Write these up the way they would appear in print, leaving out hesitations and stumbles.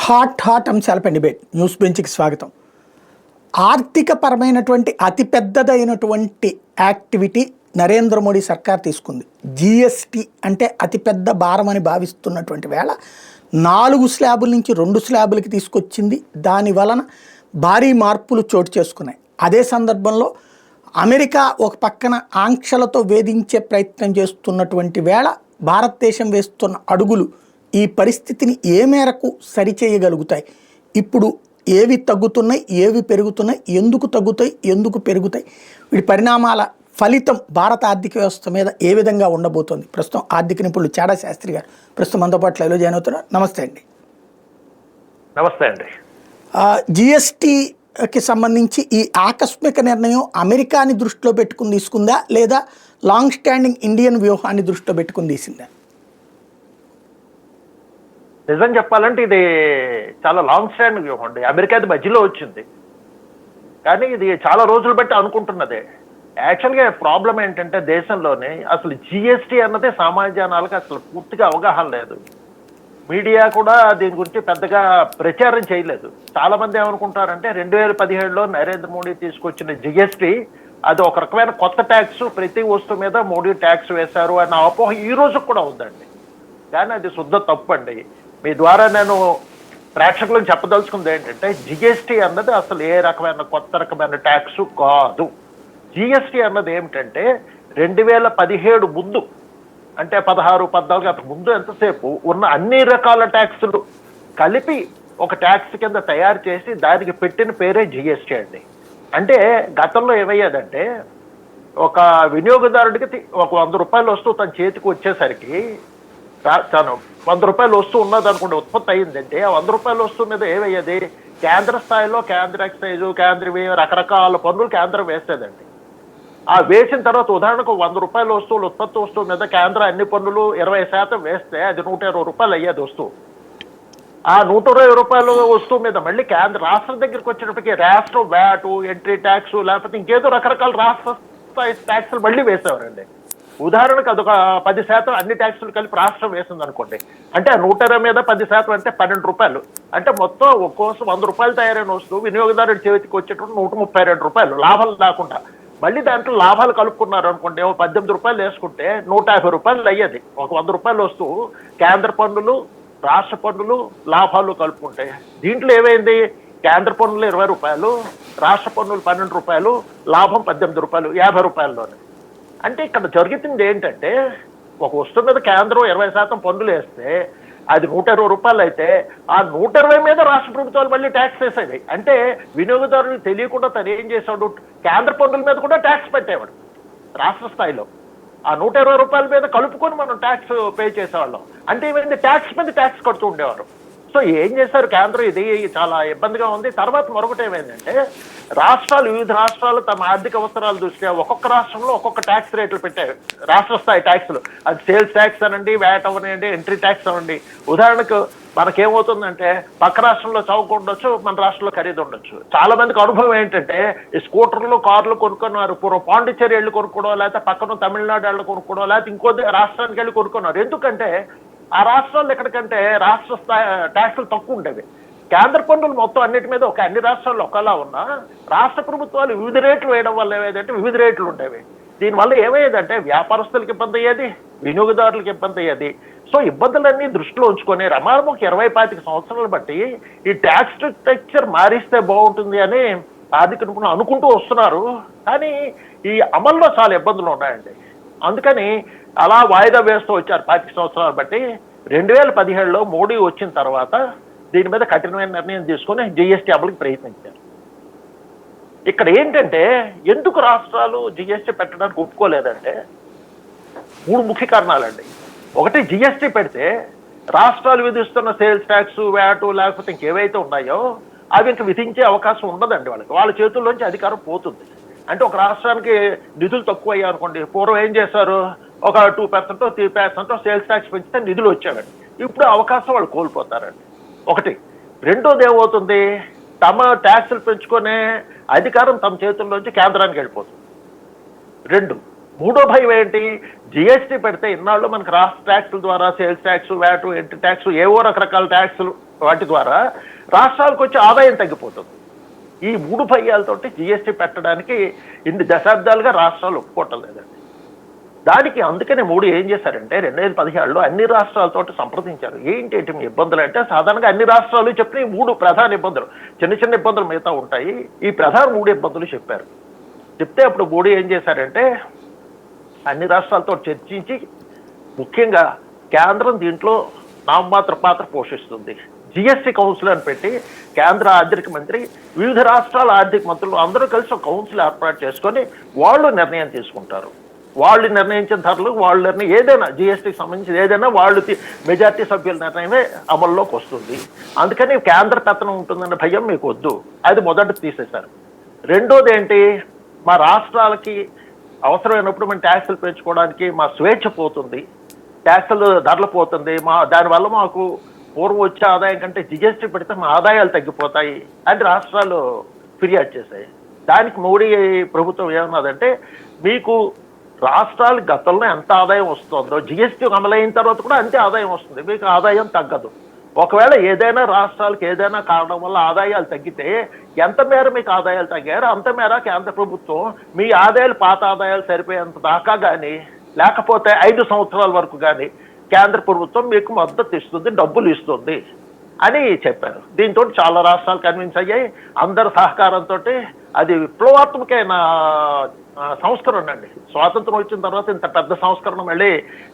Hot అంశాలపై debate news బెంచ్కి స్వాగతం. ఆర్థిక పరమైనటువంటి అతిపెద్దదైనటువంటి యాక్టివిటీ నరేంద్ర మోడీ సర్కార్ తీసుకుంది. జిఎస్టీ అంటే అతిపెద్ద భారం అని భావిస్తున్నటువంటి వేళ 4 స్లాబుల నుంచి 2 స్లాబులకి తీసుకొచ్చింది. దాని వలన భారీ మార్పులు చోటు చేసుకున్నాయి. అదే సందర్భంలో అమెరికా ఒక పక్కన ఆంక్షలతో వేధించే ప్రయత్నం చేస్తున్నటువంటి వేళ భారతదేశం వేస్తున్న అడుగులు ఈ పరిస్థితిని ఏ మేరకు సరిచేయగలుగుతాయి, ఇప్పుడు ఏవి తగ్గుతున్నాయి, ఏవి పెరుగుతున్నాయి, ఎందుకు తగ్గుతాయి, ఎందుకు పెరుగుతాయి, వీటి పరిణామాల ఫలితం భారత ఆర్థిక వ్యవస్థ మీద ఏ విధంగా ఉండబోతోంది. ప్రస్తుతం ఆర్థిక నిపుణులు చాడా శాస్త్రి గారు ప్రస్తుతం మనతో పాటు లైవ్లో జాయిన్ అవుతున్నారు. నమస్తే అండి. నమస్తే అండి. జిఎస్టీకి సంబంధించి ఈ ఆకస్మిక నిర్ణయం అమెరికాని దృష్టిలో పెట్టుకుని తీసుకుందా, లేదా లాంగ్ స్టాండింగ్ ఇండియన్ వ్యూహాన్ని దృష్టిలో పెట్టుకుని తీసిందా? నిజం చెప్పాలంటే ఇది చాలా లాంగ్ స్టాండింగ్ వ్యూహం అండి. అమెరికాది మధ్యలో వచ్చింది, కానీ ఇది చాలా రోజులు బట్టి అనుకుంటున్నదే. యాక్చువల్గా ప్రాబ్లం ఏంటంటే దేశంలోనే అసలు జిఎస్టీ అన్నదే సామాన్య జనాలకు అసలు పూర్తిగా అవగాహన లేదు. మీడియా కూడా దీని గురించి పెద్దగా ప్రచారం చేయలేదు. చాలా మంది ఏమనుకుంటారంటే 2017లో నరేంద్ర మోడీ తీసుకొచ్చిన జిఎస్టీ అది ఒక రకమైన కొత్త ట్యాక్స్, ప్రతి వస్తువు మీద మోడీ ట్యాక్స్ వేశారు అన్న అపోహ ఈ రోజు కూడా ఉందండి. కానీ అది శుద్ధ తప్పు అండి. మీ ద్వారా నేను ప్రేక్షకులకు చెప్పదలుచుకుంది ఏంటంటే జిఎస్టీ అన్నది అసలు ఏ రకమైన కొత్త రకమైన ట్యాక్స్ కాదు. జిఎస్టీ అన్నది ఏమిటంటే 2017 ముందు, అంటే 16, 14 అంతకు ముందు ఎంతసేపు ఉన్న అన్ని రకాల ట్యాక్సులు కలిపి ఒక ట్యాక్స్ కింద తయారు చేసి దానికి పెట్టిన పేరే జిఎస్టీ అండి. అంటే గతంలో ఏమయ్యేదంటే ఒక వినియోగదారుడికి ఒక 100 రూపాయలు వస్తువు తన చేతికి వచ్చేసరికి తను 100 రూపాయలు వస్తువు ఉన్నది అనుకుంటే ఉత్పత్తి అయ్యిందంటే ఆ 100 రూపాయల వస్తువు మీద ఏమయ్యేది, కేంద్ర స్థాయిలో కేంద్ర ఎక్సైజు, కేంద్ర రకరకాల పన్నులు కేంద్రం వేసేదండి. ఆ వేసిన తర్వాత ఉదాహరణకు 100 రూపాయల వస్తువులు ఉత్పత్తి వస్తువు మీద కేంద్ర అన్ని పన్నులు 20% వేస్తే అది 120 రూపాయలు అయ్యేది వస్తువు. ఆ 120 రూపాయల వస్తువు మీద మళ్ళీ కేంద్ర రాష్ట్రం దగ్గరికి వచ్చేటప్పటికి రాష్ట్రం వ్యాటు, ఎంట్రీ ట్యాక్స్, లేకపోతే ఇంకేదో రకరకాల రాష్ట్ర స్థాయి ట్యాక్సులు మళ్ళీ వేసేవారండి. ఉదాహరణకు అదొక 10% అన్ని ట్యాక్సులు కలిపి రాష్ట్రం వేసింది అనుకోండి, అంటే 120 మీద 10% అంటే 12 రూపాయలు. అంటే మొత్తం ఒక్కోసం 100 రూపాయలు తయారైన వస్తువు వినియోగదారుడి చేతికి వచ్చేటప్పుడు 132 రూపాయలు లాభాలు లేకుండా. మళ్ళీ దాంట్లో లాభాలు కలుపుకున్నారు అనుకోండి, 18 రూపాయలు వేసుకుంటే 150 రూపాయలు అయ్యేది. ఒక 100 రూపాయల వస్తువు కేంద్ర పన్నులు, రాష్ట్ర పన్నులు, లాభాలు కలుపుకుంటే దీంట్లో ఏమైంది, కేంద్ర పన్నులు 20 రూపాయలు, రాష్ట్ర పన్నులు 12 రూపాయలు, లాభం 18 రూపాయలు, 50 రూపాయల్లోనే. అంటే ఇక్కడ జరుగుతుంది ఏంటంటే ఒక వస్తువు మీద కేంద్రం 20% పన్నులు వేస్తే అది 120 రూపాయలు అయితే ఆ 120 మీద రాష్ట్ర ప్రభుత్వాలు మళ్ళీ ట్యాక్స్ వేసేవి. అంటే వినియోగదారులు తెలియకుండా తను ఏం చేశాడు, కేంద్ర పన్నుల మీద కూడా ట్యాక్స్ పెట్టేవాడు రాష్ట్ర స్థాయిలో. ఆ 120 రూపాయల మీద కలుపుకొని మనం ట్యాక్స్ పే చేసేవాళ్ళం. అంటే ఏమైంది, ట్యాక్స్ మీద ట్యాక్స్ కడుతూ ఉండేవారు. సో ఏం చేశారు కేంద్రం, ఇది చాలా ఇబ్బందిగా ఉంది. తర్వాత మరొకటి ఏమైందంటే వివిధ రాష్ట్రాలు తమ ఆర్థిక అవసరాల దృష్ట్యా ఒక్కొక్క రాష్ట్రంలో ఒక్కొక్క ట్యాక్స్ రేట్లు పెట్టారు, రాష్ట్ర స్థాయి ట్యాక్సులు. అది సేల్స్ ట్యాక్స్ అనండి, వ్యాట్ అవనండి, ఎంట్రీ ట్యాక్స్ అనండి. ఉదాహరణకు మనకేమవుతుందంటే పక్క రాష్ట్రంలో చౌక ఉండొచ్చు, మన రాష్ట్రంలో ఖరీదు ఉండొచ్చు. చాలా మందికి అనుభవం ఏంటంటే ఈ స్కూటర్లు, కార్లు కొనుక్కున్నారు, పూర్వం పాండిచ్చేరి వెళ్ళి కొనుక్కోవడం, లేకపోతే పక్కన తమిళనాడు వెళ్ళి కొనుక్కోవడం, లేకపోతే ఇంకో రాష్ట్రానికి వెళ్ళి కొనుక్కున్నారు. ఎందుకంటే ఆ రాష్ట్రాల్లో ఎక్కడికంటే రాష్ట్ర స్థాయి ట్యాక్సులు తక్కువ ఉండేవి. కేంద్ర పన్నులు మొత్తం అన్నిటి మీద అన్ని రాష్ట్రాల్లో ఒకలా ఉన్నా రాష్ట్ర ప్రభుత్వాలు వివిధ రేట్లు వేయడం వల్ల ఏమైందంటే వివిధ రేట్లు ఉండేవి. దీనివల్ల ఏమయ్యేదంటే వ్యాపారస్తులకు ఇబ్బంది అయ్యేది, వినియోగదారులకు ఇబ్బంది అయ్యేది. సో ఇబ్బందులన్నీ దృష్టిలో ఉంచుకొని రమారము 20-25 సంవత్సరాలు బట్టి ఈ ట్యాక్స్ స్ట్రక్చర్ మారిస్తే బాగుంటుంది అని ఆర్థిక నిపుణులు అనుకుంటూ వస్తున్నారు. కానీ ఈ అమల్లో చాలా ఇబ్బందులు ఉన్నాయండి. అందుకని అలా వాయిదా వేస్తూ వచ్చారు 25 సంవత్సరాలు బట్టి. 2017లో మోడీ వచ్చిన తర్వాత దీని మీద కఠినమైన నిర్ణయం తీసుకొని జిఎస్టీ అమలుకి ప్రయత్నించారు. ఇక్కడ ఏంటంటే ఎందుకు రాష్ట్రాలు జిఎస్టీ పెట్టడానికి ఒప్పుకోలేదంటే 3 ముఖ్య కారణాలండి. ఒకటి, జిఎస్టీ పెడితే రాష్ట్రాలు విధిస్తున్న సేల్స్ ట్యాక్స్, వ్యాటు, లేకపోతే ఇంకేవైతే ఉన్నాయో అవి ఇంక విధించే అవకాశం ఉండదండి. వాళ్ళ చేతుల్లోంచి అధికారం పోతుంది. అంటే ఒక రాష్ట్రానికి నిధులు తక్కువ అయ్యాయి అనుకోండి, పూర్వం ఏం చేశారు, ఒక 2%, 3% సేల్స్ ట్యాక్స్ పెంచితే నిధులు వచ్చాయండి. ఇప్పుడు అవకాశం వాళ్ళు కోల్పోతారండి. ఒకటి. రెండోది ఏమవుతుంది, తమ ట్యాక్సులు పెంచుకునే అధికారం తమ చేతుల్లోంచి కేంద్రానికి వెళ్ళిపోతుంది. 2, మూడో భయం ఏంటి? జిఎస్టీ పెడితే ఇన్నాళ్ళు మనకి రాష్ట్ర ట్యాక్సుల ద్వారా sales tax, VAT, entry tax, ఏవో రకరకాల ట్యాక్సులు వాటి ద్వారా రాష్ట్రాలకు వచ్చే ఆదాయం తగ్గిపోతుంది. ఈ మూడు భయాలతోటి జిఎస్టీ పెట్టడానికి ఇన్ని దశాబ్దాలుగా రాష్ట్రాలు ఒప్పుకోవటం లేదండి. దానికి అందుకనే మోడీ ఏం చేశారంటే 2017లో అన్ని రాష్ట్రాలతో సంప్రదించారు. ఏంటి మీ ఇబ్బందులు అంటే, సాధారణంగా అన్ని రాష్ట్రాలు చెప్పిన ఈ మూడు ప్రధాన ఇబ్బందులు, చిన్న చిన్న ఇబ్బందులు మిగతా ఉంటాయి, ఈ ప్రధాన మూడు ఇబ్బందులు చెప్పారు. చెప్తే అప్పుడు మోడీ ఏం చేశారంటే అన్ని రాష్ట్రాలతో చర్చించి, ముఖ్యంగా కేంద్రం దీంట్లో నామమాత్ర పాత్ర పోషిస్తుంది, జిఎస్టీ కౌన్సిల్ అని పెట్టి కేంద్ర ఆర్థిక మంత్రి, వివిధ రాష్ట్రాల ఆర్థిక మంత్రులు అందరూ కలిసి ఒక కౌన్సిల్ ఏర్పాటు చేసుకొని వాళ్ళు నిర్ణయం తీసుకుంటారు. వాళ్ళు నిర్ణయించిన ధరలు, వాళ్ళు ఏదైనా జిఎస్టీకి సంబంధించి ఏదైనా వాళ్ళు మెజార్టీ సభ్యుల నిర్ణయమే అమల్లోకి వస్తుంది. అందుకని కేంద్ర పెత్తనం ఉంటుందన్న భయం మీకు వద్దు, అది మొదట తీసేశారు. రెండోది ఏంటి, మా రాష్ట్రాలకి అవసరమైనప్పుడు మేము ట్యాక్సులు పెంచుకోవడానికి మా స్వేచ్ఛ పోతుంది, ట్యాక్సులు ధరలు పోతుంది, దానివల్ల మాకు పూర్వం వచ్చే ఆదాయం కంటే జిఎస్టీ పెడితే మా ఆదాయాలు తగ్గిపోతాయి అని రాష్ట్రాలు ఫిర్యాదు చేశాయి. దానికి మోడీ ప్రభుత్వం ఏమన్నదంటే, మీకు రాష్ట్రాలు గతంలో ఎంత ఆదాయం వస్తుందో జిఎస్టీ అమలైన తర్వాత కూడా అంతే ఆదాయం వస్తుంది, మీకు ఆదాయం తగ్గదు. ఒకవేళ ఏదైనా రాష్ట్రాలకు ఏదైనా కారణం వల్ల ఆదాయాలు తగ్గితే ఎంత మేర మీకు ఆదాయాలు తగ్గారో అంత మేర కేంద్ర ప్రభుత్వం మీ ఆదాయాలు, పాత ఆదాయాలు సరిపోయేంత దాకా కానీ, లేకపోతే 5 సంవత్సరాల వరకు కానీ కేంద్ర ప్రభుత్వం మీకు మద్దతు ఇస్తుంది, డబ్బులు ఇస్తుంది అని చెప్పారు. దీంతో చాలా రాష్ట్రాలు కన్విన్స్ అయ్యాయి. అందరి సహకారంతో అది విప్లవాత్మకమైన సంస్కరణ అండి. స్వాతంత్రం వచ్చిన తర్వాత ఇంత పెద్ద సంస్కరణ మళ్ళీ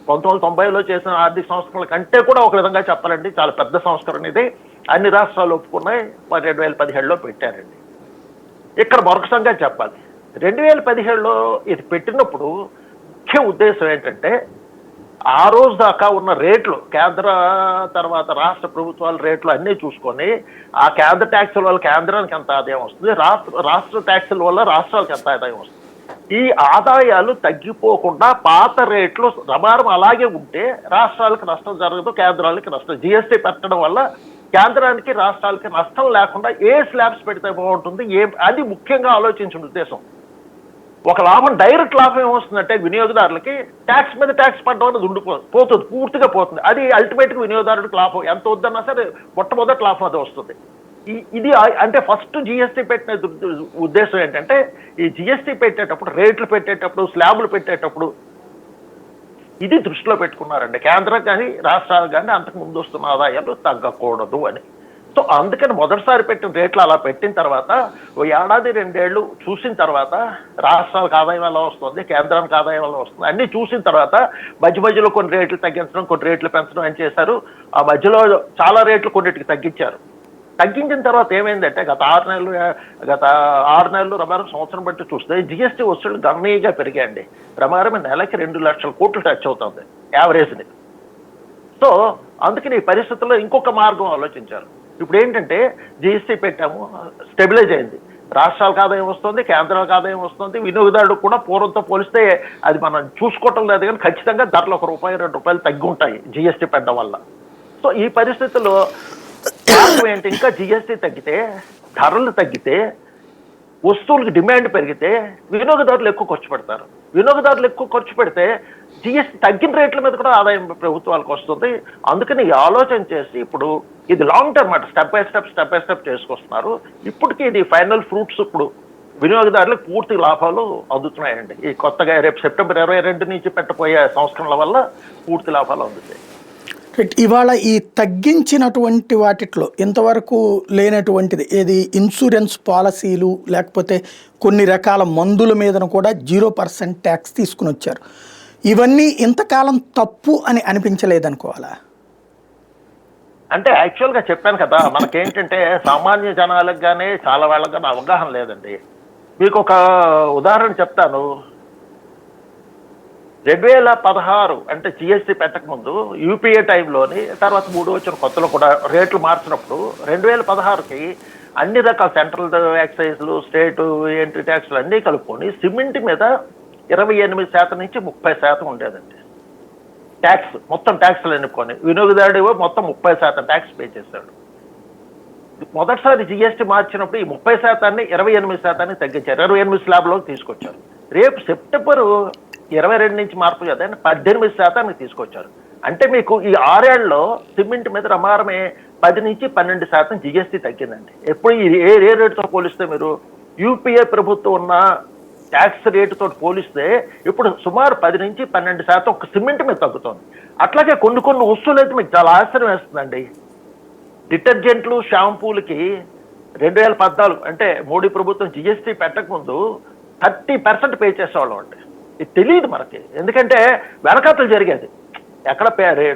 1990లో చేసిన ఆర్థిక సంస్కరణల కంటే కూడా ఒక విధంగా చెప్పాలండి చాలా పెద్ద సంస్కరణ ఇది. అన్ని రాష్ట్రాలు ఒప్పుకున్నాయి, 2017లో పెట్టారండి. ఇక్కడ మరొక సంగతి చెప్పాలి, 2017లో ఇది పెట్టినప్పుడు ముఖ్య ఉద్దేశం ఏంటంటే, ఆ రోజు దాకా ఉన్న రేట్లు, కేంద్ర తర్వాత రాష్ట్ర ప్రభుత్వాల రేట్లు అన్నీ చూసుకొని, ఆ కేంద్ర ట్యాక్సుల వల్ల కేంద్రానికి ఎంత ఆదాయం వస్తుంది, రాష్ట్ర ట్యాక్సుల వల్ల రాష్ట్రాలకు ఎంత ఆదాయం వస్తుంది, ఈ ఆదాయాలు తగ్గిపోకుండా పాత రేట్లు రమారం అలాగే ఉంటే రాష్ట్రాలకు నష్టం జరగదు, కేంద్రాలకి నష్టం. జిఎస్టీ పెట్టడం వల్ల కేంద్రానికి రాష్ట్రాలకి నష్టం లేకుండా ఏ స్లాబ్స్ పెడితే బాగుంటుంది, అది ముఖ్యంగా ఆలోచించిన ఉద్దేశం. ఒక లాభం, డైరెక్ట్ లాభం ఏమొస్తుందంటే వినియోగదారులకి ట్యాక్స్ మీద ట్యాక్స్ పడడం అనేది పోతుంది, పూర్తిగా పోతుంది. అది అల్టిమేట్గా వినియోగదారుడికి లాభం, ఎంత వద్దన్నా సరే మొట్టమొదటి లాభం అది వస్తుంది. ఇది అంటే ఫస్ట్ జిఎస్టీ పెట్టిన ఉద్దేశం ఏంటంటే, ఈ జిఎస్టీ పెట్టేటప్పుడు, రేట్లు పెట్టేటప్పుడు, స్లాబులు పెట్టేటప్పుడు ఇది దృష్టిలో పెట్టుకున్నారండి. కేంద్రం కానీ రాష్ట్రాలు కానీ అంతకు ముందు వస్తున్న ఆదాయాలు తగ్గకూడదు అని. సో అందుకని మొదటిసారి పెట్టిన రేట్లు అలా పెట్టిన తర్వాత ఓ ఏడాది 2 ఏళ్ళు చూసిన తర్వాత రాష్ట్రాలకు ఆదాయం ఎలా వస్తుంది, కేంద్రానికి ఆదాయం ఎలా వస్తుంది అన్నీ చూసిన తర్వాత మధ్య మధ్యలో కొన్ని రేట్లు తగ్గించడం, కొన్ని రేట్లు పెంచడం అని చేశారు. ఆ మధ్యలో చాలా రేట్లు కొన్నిటికి తగ్గించారు. తగ్గించిన తర్వాత ఏమైందంటే గత 6 నెలలు ప్రమారం సంవత్సరం బట్టి చూస్తే జిఎస్టీ వసూళ్లు గణనీయంగా పెరిగాయండి. ప్రమారం నెలకి 2 లక్షల కోట్లు టచ్ అవుతుంది యావరేజ్ని. సో అందుకని ఈ పరిస్థితుల్లో ఇంకొక మార్గం ఆలోచించారు. ఇప్పుడు ఏంటంటే జిఎస్టీ పెట్టాము, స్టెబిలైజ్ అయింది, రాష్ట్రాలకు ఆదాయం వస్తుంది, కేంద్రాలకు ఆదాయం వస్తుంది, వినియోగదారుడు కూడా పూర్వంతో పోలిస్తే అది మనం చూసుకోవటం లేదు కానీ ఖచ్చితంగా ధరలు ₹1, ₹2 తగ్గి ఉంటాయి జిఎస్టీ పెట్టడం వల్ల. సో ఈ పరిస్థితుల్లో ఏంటి, ఇంకా జిఎస్టీ తగ్గితే, ధరలు తగ్గితే, వస్తువులకు డిమాండ్ పెరిగితే వినియోగదారులు ఎక్కువ ఖర్చు పెడతారు. వినియోగదారులు ఎక్కువ ఖర్చు పెడితే జిఎస్టీ తగ్గిన రేట్ల మీద కూడా ఆదాయం ప్రభుత్వాలకు వస్తుంది. అందుకని ఈ ఆలోచన చేసి ఇప్పుడు ఇది లాంగ్ టర్మ్ అన్నమాట, స్టెప్ బై స్టెప్ చేసుకొస్తున్నారు. ఇప్పటికీ ఇది ఫైనల్ ఫ్రూట్స్ ఇప్పుడు వినియోగదారులకు పూర్తి లాభాలు అందుతున్నాయండి. ఈ కొత్తగా రేపు సెప్టెంబర్ 22 నుంచి పెట్టబోయే సంస్కరణల వల్ల పూర్తి లాభాలు అందుతాయి. ఇవాళ ఈ తగ్గించినటువంటి వాటిలో ఇంతవరకు లేనటువంటిది ఏది, ఇన్సూరెన్స్ పాలసీలు, లేకపోతే కొన్ని రకాల మందుల మీదను కూడా 0% ట్యాక్స్ తీసుకుని వచ్చారు. ఇవన్నీ ఇంతకాలం తప్పు అని అనిపించలేదనుకోవాలా? అంటే యాక్చువల్గా చెప్పాను కదా, మనకేంటంటే సామాన్య జనాలకు కానీ చాలా వాళ్ళకి కానీ అవగాహన లేదండి. మీకు ఒక ఉదాహరణ చెప్తాను. 2016 అంటే జిఎస్టీ పెట్టకముందు యూపీఏ టైంలోని, తర్వాత 3 వచ్చిన కొత్తలో కూడా రేట్లు మార్చినప్పుడు 2016కి అన్ని రకాల సెంట్రల్ ఎక్సైజ్లు, స్టేట్ ఎంట్రీ ట్యాక్స్లు అన్నీ కలుపుకొని సిమెంట్ మీద 28% నుంచి 30% ఉండేదండి ట్యాక్స్. మొత్తం ట్యాక్స్లు ఎన్నుకొని వినియోగదారుడు మొత్తం 30% ట్యాక్స్ పే చేశాడు. మొదటిసారి జిఎస్టీ మార్చినప్పుడు ఈ 30%ని 28% తగ్గించారు, 28 స్లాబ్లోకి తీసుకొచ్చారు. రేపు సెప్టెంబర్ 22 నుంచి మార్పు కదా 18% తీసుకొచ్చారు. అంటే మీకు ఈ 6 ఏళ్లలో సిమెంట్ మీద రమారమే 10 నుంచి 12% జిఎస్టీ తగ్గిందండి. ఎప్పుడు ఏ రేటుతో పోలిస్తే మీరు యూపీఏ ప్రభుత్వం ఉన్న ట్యాక్స్ రేటుతో పోలిస్తే ఇప్పుడు సుమారు 10 నుంచి 12% ఒక సిమెంట్ మీద తగ్గుతుంది. అట్లాగే కొన్ని వస్తువులు అయితే మీకు చాలా ఆశ్చర్యం వేస్తుందండి. డిటర్జెంట్లు, షాంపూలకి 2014 అంటే మోడీ ప్రభుత్వం జిఎస్టీ పెట్టకముందు 30% పే చేసేవాళ్ళం అండి. ఇది తెలియదు మనకి, ఎందుకంటే వెనకాతలు జరిగేది. ఎక్కడ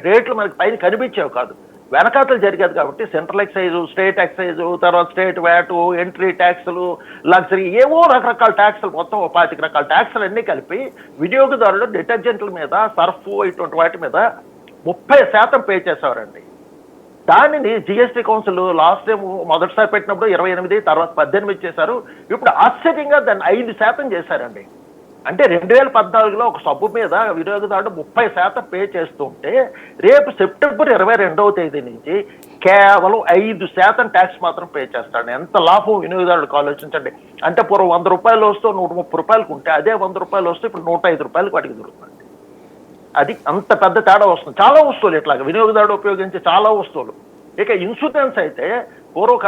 రేట్లు మనకి పైన కనిపించేవి కాదు, వెనకాతలు జరిగేది. కాబట్టి సెంట్రల్ ఎక్సైజు, స్టేట్ ఎక్సైజు, తర్వాత స్టేట్ వ్యాటు, ఎంట్రీ ట్యాక్సులు, లగ్జరీ, ఏవో రకరకాల ట్యాక్సులు, మొత్తం 25 రకాల ట్యాక్సులు అన్నీ కలిపి వినియోగదారులు డిటర్జెంట్ల మీద, సర్ఫ్ ఇటువంటి వాటి మీద 30% పే చేసేవారండి. దానిని జిఎస్టీ కౌన్సిల్ లాస్ట్ టైం మొదటిసారి పెట్టినప్పుడు 28, తర్వాత 18 చేశారు. ఇప్పుడు ఆశ్చర్యంగా దాన్ని 5% చేశారండి. అంటే 2014లో ఒక సబ్బు మీద వినియోగదారుడు 30% పే చేస్తుంటే రేపు సెప్టెంబర్ 22వ తేదీ నుంచి కేవలం 5% ట్యాక్స్ మాత్రం పే చేస్తాడు. ఎంత లాభం వినియోగదారుడికి ఆలోచించండి. అంటే పూర్వం 100 రూపాయలు వస్తూ 130 రూపాయలకు ఉంటే అదే 100 రూపాయలు వస్తే ఇప్పుడు 105 రూపాయలకు వాటికి దొరుకుతుంది. అది అంత పెద్ద తేడా వస్తుంది. చాలా వస్తువులు ఇట్లాగా వినియోగదారుడు ఉపయోగించే చాలా వస్తువులు. ఇక ఇన్సూరెన్స్ అయితే పూర్వ ఒక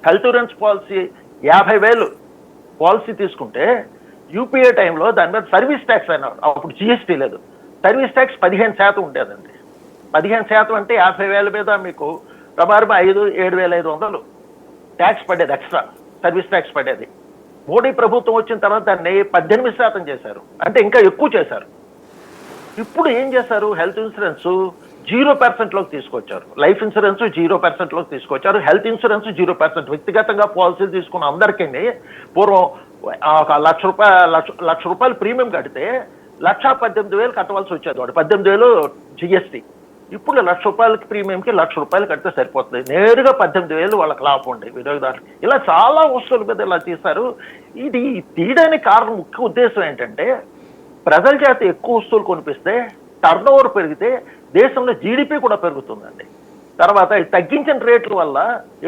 హెల్త్ ఇన్సూరెన్స్ పాలసీ 50,000 పాలసీ తీసుకుంటే యూపీఏ టైంలో దాని మీద సర్వీస్ ట్యాక్స్ అయినా అప్పుడు జిఎస్టీ లేదు, సర్వీస్ ట్యాక్స్ 15% ఉండేదండి. 15% అంటే 50,000 మీద మీకు ప్రమారం 7,500 ట్యాక్స్ పడేది, ఎక్స్ట్రా సర్వీస్ ట్యాక్స్ పడేది. మోడీ ప్రభుత్వం వచ్చిన తర్వాత దాన్ని 18% చేశారు, అంటే ఇంకా ఎక్కువ చేశారు. ఇప్పుడు ఏం చేశారు, హెల్త్ ఇన్సూరెన్స్ 0%లోకి తీసుకొచ్చారు, లైఫ్ ఇన్సూరెన్స్ 0%లోకి తీసుకొచ్చారు, హెల్త్ ఇన్సూరెన్స్ 0%. వ్యక్తిగతంగా పాలసీలు తీసుకున్న అందరికీ పూర్వం ఒక లక్ష రూపాయలు ప్రీమియం కడితే 1,18,000 కట్టవలసి వచ్చేది, వాడు 18,000 జిఎస్టీ. ఇప్పుడు 1,00,000 రూపాయలకి ప్రీమియంకి 1,00,000 రూపాయలు కడితే సరిపోతుంది, నేరుగా 18,000 వాళ్ళకి లాభం ఉండే వినియోగదారులు. ఇలా చాలా వస్తువుల మీద ఇలా తీస్తారు. ఇది తీయడానికి కారణం, ముఖ్య ఉద్దేశం ఏంటంటే ప్రజల చేత ఎక్కువ వస్తువులు కొనిపిస్తే టర్న్ ఓవర్ పెరిగితే దేశంలో జీడిపి కూడా పెరుగుతుందండి. తర్వాత తగ్గించిన రేట్ల వల్ల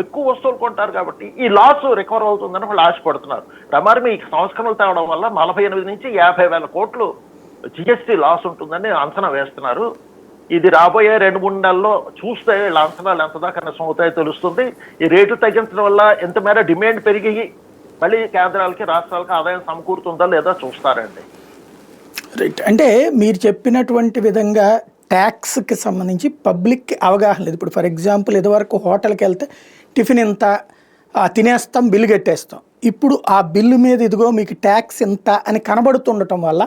ఎక్కువ వస్తువులు కొంటారు కాబట్టి ఈ లాస్ రికవర్ అవుతుందని వాళ్ళు ఆశపడుతున్నారు. రమారి ఈ సంస్కరణలు తేవడం వల్ల 48 నుంచి 50,000 కోట్లు జిఎస్టీ లాస్ ఉంటుందని అంచనా వేస్తున్నారు. ఇది రాబోయే 2-3 నెలల్లో చూస్తే వీళ్ళ అంచనాలు ఎంత దాకా నిజం అవుతాయో తెలుస్తుంది. ఈ రేట్లు తగ్గించడం వల్ల ఎంత మేర డిమాండ్ పెరిగి మళ్ళీ కేంద్రాలకి రాష్ట్రాలకి ఆదాయం సమకూరుతుందా లేదా చూస్తారండి. రైట్. అంటే మీరు చెప్పినటువంటి విధంగా ట్యాక్స్కి సంబంధించి పబ్లిక్కి అవగాహన లేదు. ఇప్పుడు ఫర్ ఎగ్జాంపుల్ ఇదివరకు హోటల్కి వెళ్తే టిఫిన్ ఇంత తినేస్తాం, బిల్లు కట్టేస్తాం. ఇప్పుడు ఆ బిల్లు మీద ఇదిగో మీకు ట్యాక్స్ ఇంత అని కనబడుతుండటం వల్ల